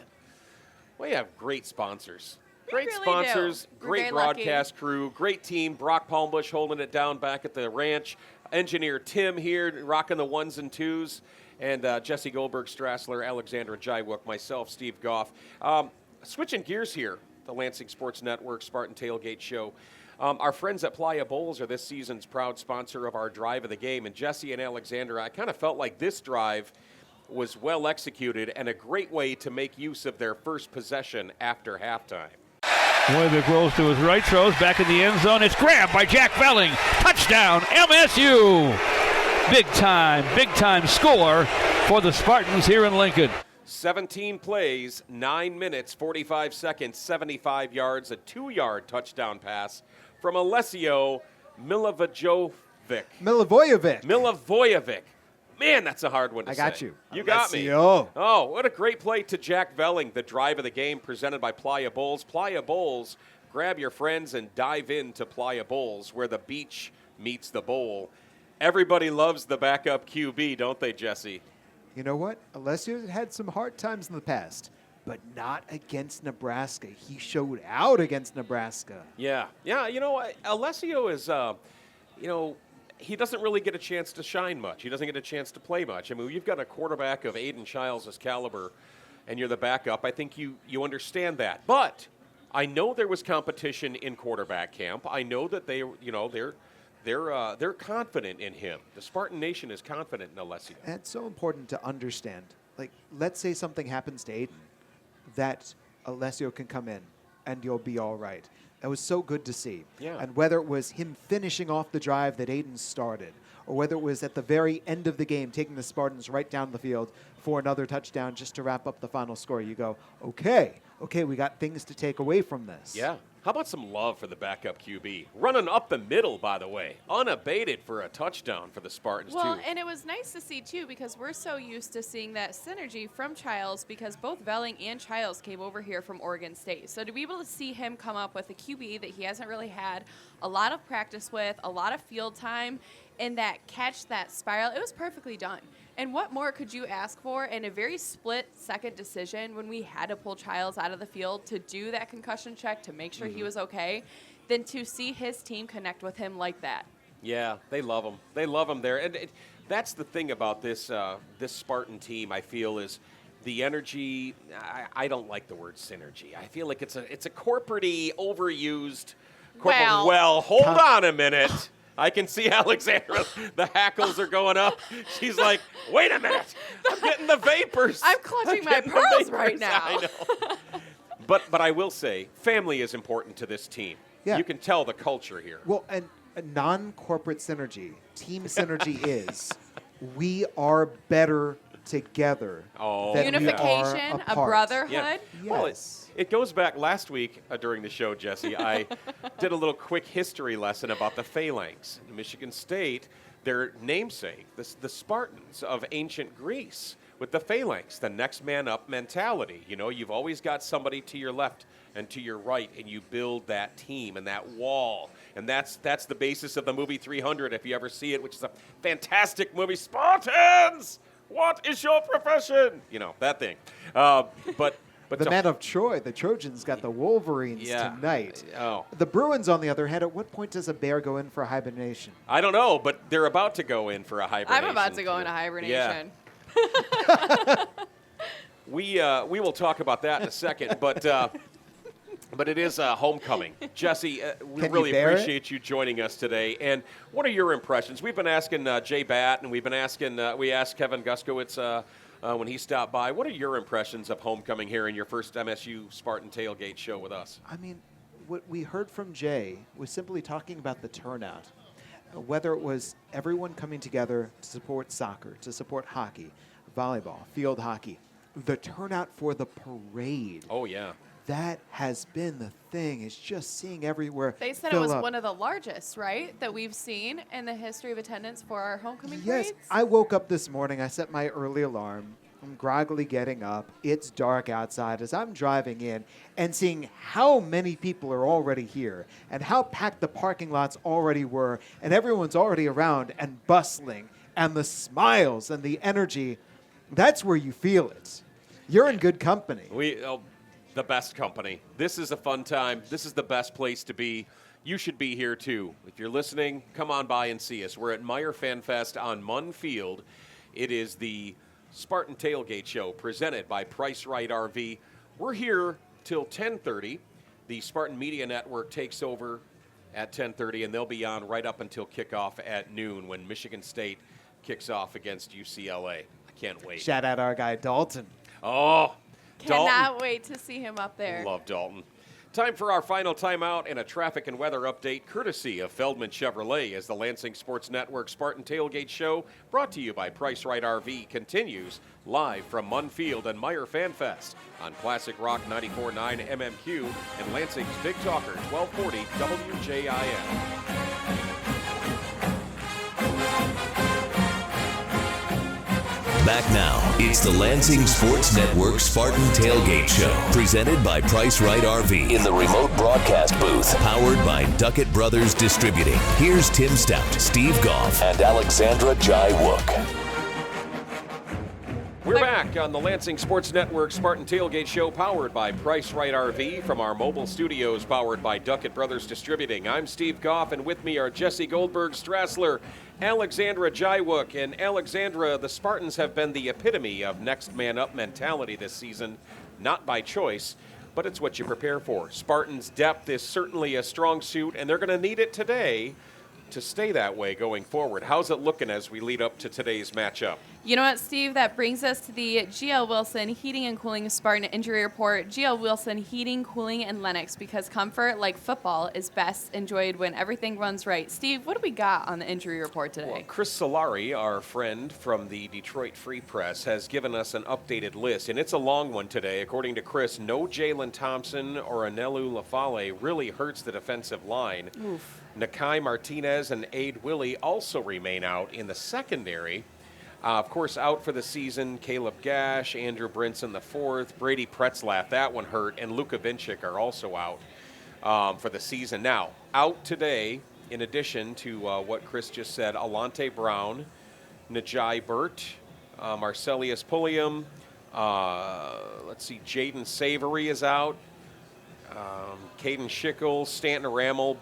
we have great sponsors. Great really sponsors, do. We're great very lucky. broadcast crew, great team. Brock Palmbush holding it down back at the ranch. Engineer Tim here rocking the 1s and 2s. And Jesse Goldberg-Strassler, Alixzandra Jyawook, myself, Steve Goff. Switching gears here. The Lansing Sports Network Spartan Tailgate Show. Our friends at Playa Bowls are this season's proud sponsor of our drive of the game. And Jesse and Alixzandra, I kind of felt like this drive was well executed and a great way to make use of their first possession after halftime. Moivic rolls to his right, throws back in the end zone. It's grabbed by Jack Velling. Touchdown, MSU. Big time score for the Spartans here in Lincoln. 17 plays, 9 minutes, 45 seconds, 75 yards, a 2-yard touchdown pass from Alessio Milivojevic. Man, that's a hard one to say. I got you. You got me. Alessio. Oh, what a great play to Jack Velling, the drive of the game presented by Playa Bowls. Playa Bowls, grab your friends and dive into Playa Bowls, where the beach meets the bowl. Everybody loves the backup QB, don't they, Jesse? You know what? Alessio had some hard times in the past, but not against Nebraska. He showed out against Nebraska. Yeah. You know, Alessio is, he doesn't really get a chance to shine much. He doesn't get a chance to play much. I mean, you've got a quarterback of Aiden Childs' caliber, and you're the backup. I think you understand that. But I know there was competition in quarterback camp. I know that they're confident in him. The Spartan Nation is confident in Alessio. And it's so important to understand. Like, let's say something happens to Aiden, that Alessio can come in and you'll be all right. That was so good to see. Yeah. And whether it was him finishing off the drive that Aiden started, or whether it was at the very end of the game taking the Spartans right down the field for another touchdown just to wrap up the final score, you go, okay, we got things to take away from this. Yeah. How about some love for the backup QB? Running up the middle, by the way. Unabated for a touchdown for the Spartans, Well, too. and it was nice to see, too, because we're so used to seeing that synergy from Childs, because both Velling and Childs came over here from Oregon State. So to be able to see him come up with a QB that he hasn't really had a lot of practice with, a lot of field time, and that catch, that spiral, it was perfectly done. And what more could you ask for in a very split-second decision when we had to pull Childs out of the field to do that concussion check to make sure he was okay, than to see his team connect with him like that? Yeah, they love him. They love him there. And that's the thing about this Spartan team, I feel, is the energy. I don't like the word synergy. I feel like it's a corporate-y, overused. Well, hold on a minute. I can see Alixzandra. The hackles are going up. She's like, wait a minute. I'm getting the vapors. I'm clutching my pearls right now. I know. But I will say, family is important to this team. Yeah. You can tell the culture here. Well, and a non-corporate synergy, team synergy is we are better together than unification, we are a apart. brotherhood. Yeah. Yes. Well, it goes back last week during the show, Jesse. I did a little quick history lesson about the Phalanx. Michigan State, their namesake, the Spartans of ancient Greece, with the Phalanx, the next man up mentality. You know, you've always got somebody to your left and to your right, and you build that team and that wall. And that's the basis of the movie 300, if you ever see it, which is a fantastic movie. Spartans! What is your profession? You know, that thing. But the men of Troy, the Trojans, got the Wolverines tonight. Oh. The Bruins, on the other hand, at what point does a bear go in for hibernation? I don't know, but they're about to go in for a hibernation. I'm about to go into hibernation. Yeah. We will talk about that in a second, but it is homecoming. Jesse, we really appreciate you joining us today. And what are your impressions? We've been asking Jay Batt, and we asked Kevin Guskiewicz when he stopped by. What are your impressions of homecoming here in your first MSU Spartan Tailgate Show with us? I mean, what we heard from Jay was simply talking about the turnout. Whether it was everyone coming together to support soccer, to support hockey, volleyball, field hockey, the turnout for the parade. Oh, yeah. That has been the thing. It's just seeing everywhere. They said it was one of the largest, right, that we've seen in the history of attendance for our homecoming parades? Yes. I woke up this morning. I set my early alarm. I'm groggily getting up. It's dark outside as I'm driving in and seeing how many people are already here and how packed the parking lots already were, and everyone's already around and bustling, and the smiles and the energy. That's where you feel it. You're in good company. The best company. This is a fun time. This is the best place to be. You should be here, too. If you're listening, come on by and see us. We're at Meyer Fan Fest on Munn Field. It is the Spartan Tailgate Show presented by Price Right RV. We're here till 10:30. The Spartan Media Network takes over at 10:30, and they'll be on right up until kickoff at noon when Michigan State kicks off against UCLA. I can't wait. Shout out our guy, Dalton. Oh, Cannot wait to see him up there. Love Dalton. Time for our final timeout and a traffic and weather update courtesy of Feldman Chevrolet as the Lansing Sports Network Spartan Tailgate Show, brought to you by Price Right RV, continues live from Munn Field and Meyer Fan Fest on Classic Rock 94.9 MMQ and Lansing's Big Talker 1240 WJIM. Back now, it's the Lansing Sports Network Spartan Tailgate Show, presented by Price Right RV in the remote broadcast booth, powered by Duckett Brothers Distributing. Here's Tim Stout, Steve Goff, and Alixzandra Jyawook. We're back on the Lansing Sports Network Spartan Tailgate Show, powered by Price Right RV from our mobile studios, powered by Duckett Brothers Distributing. I'm Steve Goff, and with me are Jesse Goldberg-Strassler, Alixzandra Jyawook. And Alixzandra, the Spartans have been the epitome of next man up mentality this season, not by choice, but it's what you prepare for. Spartans' depth is certainly a strong suit, and they're going to need it today to stay that way going forward. How's it looking as we lead up to today's matchup? You know what, Steve? That brings us to the GL Wilson Heating and Cooling Spartan Injury Report. GL Wilson Heating, Cooling, and Lennox, because comfort, like football, is best enjoyed when everything runs right. Steve, what do we got on the injury report today? Well, Chris Solari, our friend from the Detroit Free Press, has given us an updated list, and it's a long one today. According to Chris, no Jalen Thompson or Anelu Lafale really hurts the defensive line. Oof. Nakai Martinez and Ade Willie also remain out in the secondary. Of course, out for the season, Caleb Gash, Andrew Brinson IV, Brady Pretzlaff, that one hurt, and Luka Vincic are also out for the season. Now, out today, in addition to what Chris just said, Alante Brown, Najai Burt, Marcelius Pulliam, Jaden Savory is out, Caden Schickel, Stanton Rammel,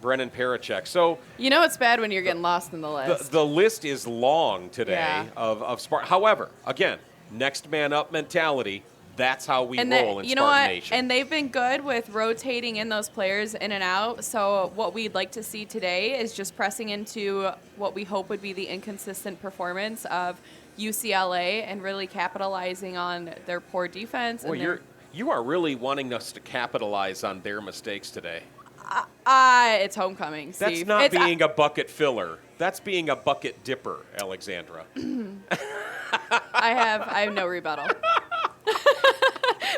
Brennan Parachek. So you know it's bad when you're getting lost in the list. The list is long today, yeah, of Spartan. However, again, next man up mentality. That's how we roll in you know Spartan what? Nation. And they've been good with rotating in those players in and out. So what we'd like to see today is just pressing into what we hope would be the inconsistent performance of UCLA and really capitalizing on their poor defense. Well, you are really wanting us to capitalize on their mistakes today. It's homecoming, That's Steve. not being a bucket filler. That's being a bucket dipper, Alixzandra. I have no rebuttal.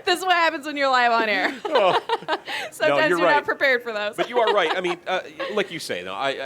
This is what happens when you're live on air. Sometimes you're not prepared for those. But you are right. I mean, like you say,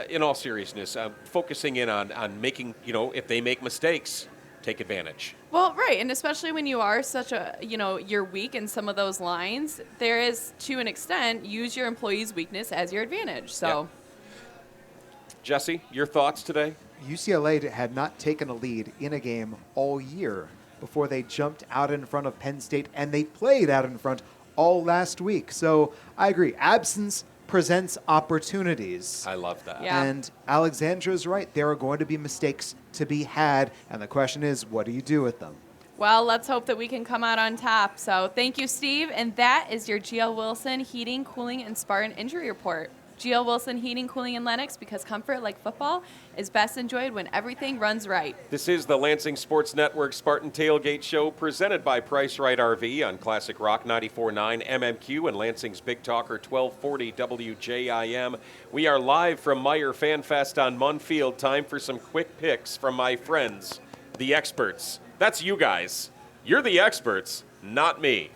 in all seriousness, focusing in on making, if they make mistakes, take advantage. Well, right, and especially when you are such a, you're weak in some of those lines, there is, to an extent, use your employees' weakness as your advantage. So, yeah. Jesse, your thoughts today? UCLA had not taken a lead in a game all year before they jumped out in front of Penn State, and they played out in front all last week. So I agree. Absence presents opportunities. I love that. Yeah. And Alexandra's right. There are going to be mistakes to be had, and the question is, what do you do with them? well, let's hope that we can come out on top. So thank you, Steve. And that is your GL Wilson Heating, Cooling, and Spartan Injury Report. GL Wilson Heating, Cooling, and Lennox, because comfort, like football, is best enjoyed when everything runs right. This is the Lansing Sports Network Spartan Tailgate Show, presented by Price Right RV on Classic Rock 94.9 MMQ and Lansing's Big Talker 1240 WJIM. We are live from Meyer Fan Fest on Munn Field. Time for some quick picks from my friends, the experts. That's you guys. You're the experts, not me.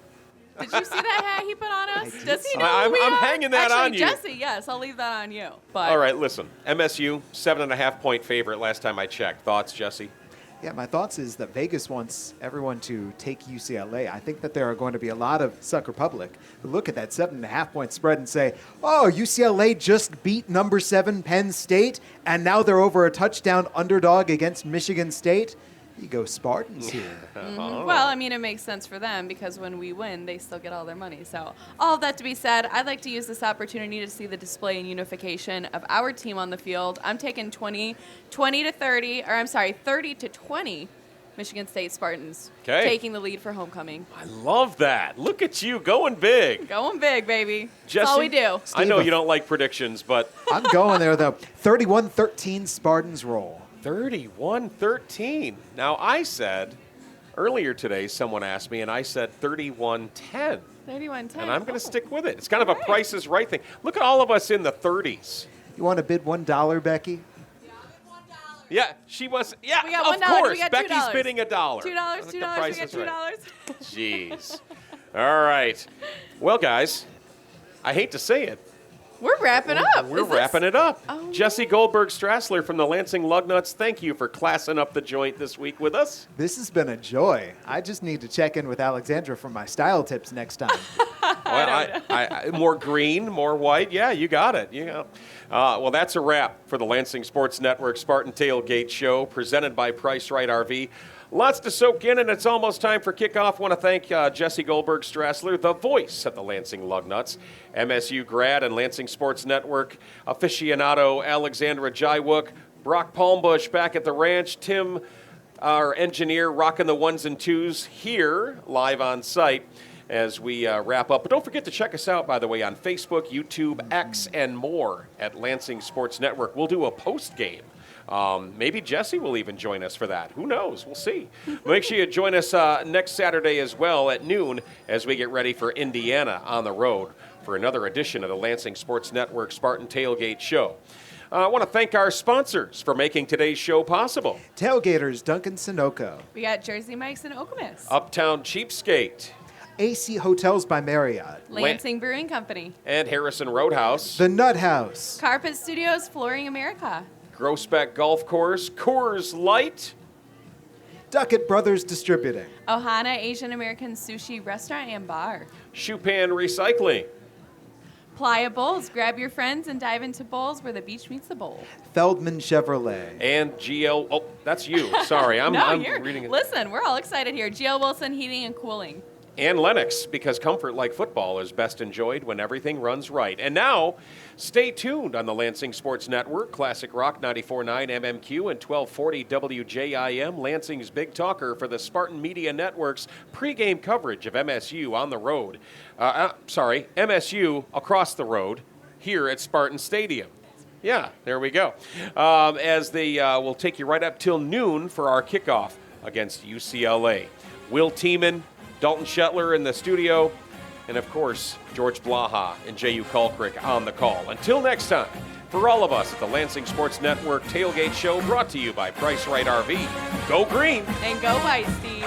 Did you see that hat he put on us? Does he know I'm hanging that on you. Jesse, yes, I'll leave that on you. But all right, listen. MSU, 7.5-point favorite last time I checked. Thoughts, Jesse? Yeah, my thoughts is that Vegas wants everyone to take UCLA. I think that there are going to be a lot of Sucker Public who look at that 7.5-point spread and say, oh, UCLA just beat number 7 Penn State, and now they're over a touchdown underdog against Michigan State. You go Spartans here. Mm-hmm. Well, I mean, it makes sense for them because when we win, they still get all their money. So all of that to be said, I'd like to use this opportunity to see the display and unification of our team on the field. I'm taking 30 to 20 Michigan State Spartans taking the lead for homecoming. I love that. Look at you going big. Going big, baby. Jesse, that's all we do. I know you don't like predictions, but I'm going there, though. 31-13 Spartans roll. 31-13. Now, I said earlier today, someone asked me, and I said 31-10. 31-10. And I'm going to stick with it. It's kind of a Price is Right thing. Look at all of us in the 30s. You want to bid $1, Becky? Yeah, she was. Yeah, we got of $1. course. We got Becky's $2. bidding $1. $2. We got $2. Right. Jeez. All right. Well, guys, I hate to say it, We're wrapping up. We're wrapping it up. Oh, Jesse Goldberg-Strassler from the Lansing Lugnuts, thank you for classing up the joint this week with us. This has been a joy. I just need to check in with Alixzandra for my style tips next time. Well, I more green, more white. Yeah, you got it. Well, that's a wrap for the Lansing Sports Network Spartan Tailgate Show, presented by Price Right RV. Lots to soak in, and it's almost time for kickoff. I want to thank Jesse Goldberg-Strassler, the voice of the Lansing Lugnuts, MSU grad and Lansing Sports Network aficionado Alixzandra Jyawook, Brock Palmbush back at the ranch, Tim, our engineer, rocking the ones and twos here live on site as we wrap up. But don't forget to check us out, by the way, on Facebook, YouTube, X, and more at Lansing Sports Network. We'll do a post-game. Maybe Jesse will even join us for that. Who knows? We'll see. Make sure you join us next Saturday as well at noon as we get ready for Indiana on the road for another edition of the Lansing Sports Network Spartan Tailgate Show. I want to thank our sponsors for making today's show possible. Tailgaters, Duncan Sunoco. We got Jersey Mike's and Okemos. Uptown Cheapskate. AC Hotels by Marriott. Lansing Brewing Company. And Harrison Roadhouse. The Nut House. Carpet Studios, Flooring America. Grossbeck Golf Course. Coors Light. Duckett Brothers Distributing. Ohana Asian American Sushi Restaurant and Bar. Shupan Recycling. Playa Bowls. Grab your friends and dive into bowls where the beach meets the bowl. Feldman Chevrolet. And GL. Oh, that's you. Sorry, I'm reading it. Listen, we're all excited here. GL Wilson Heating and Cooling. And Lennox, because comfort like football is best enjoyed when everything runs right. And now, stay tuned on the Lansing Sports Network, Classic Rock 94.9 MMQ and 1240 WJIM, Lansing's big talker for the Spartan Media Network's pregame coverage of MSU on the road. MSU across the road here at Spartan Stadium. Yeah, there we go. As they will take you right up till noon for our kickoff against UCLA. Will Tiemann, Dalton Shetler in the studio, and of course, George Blaha and J.U. Kalkrick on the call. Until next time, for all of us at the Lansing Sports Network Tailgate Show, brought to you by Price Right RV, go green! And go white, Steve.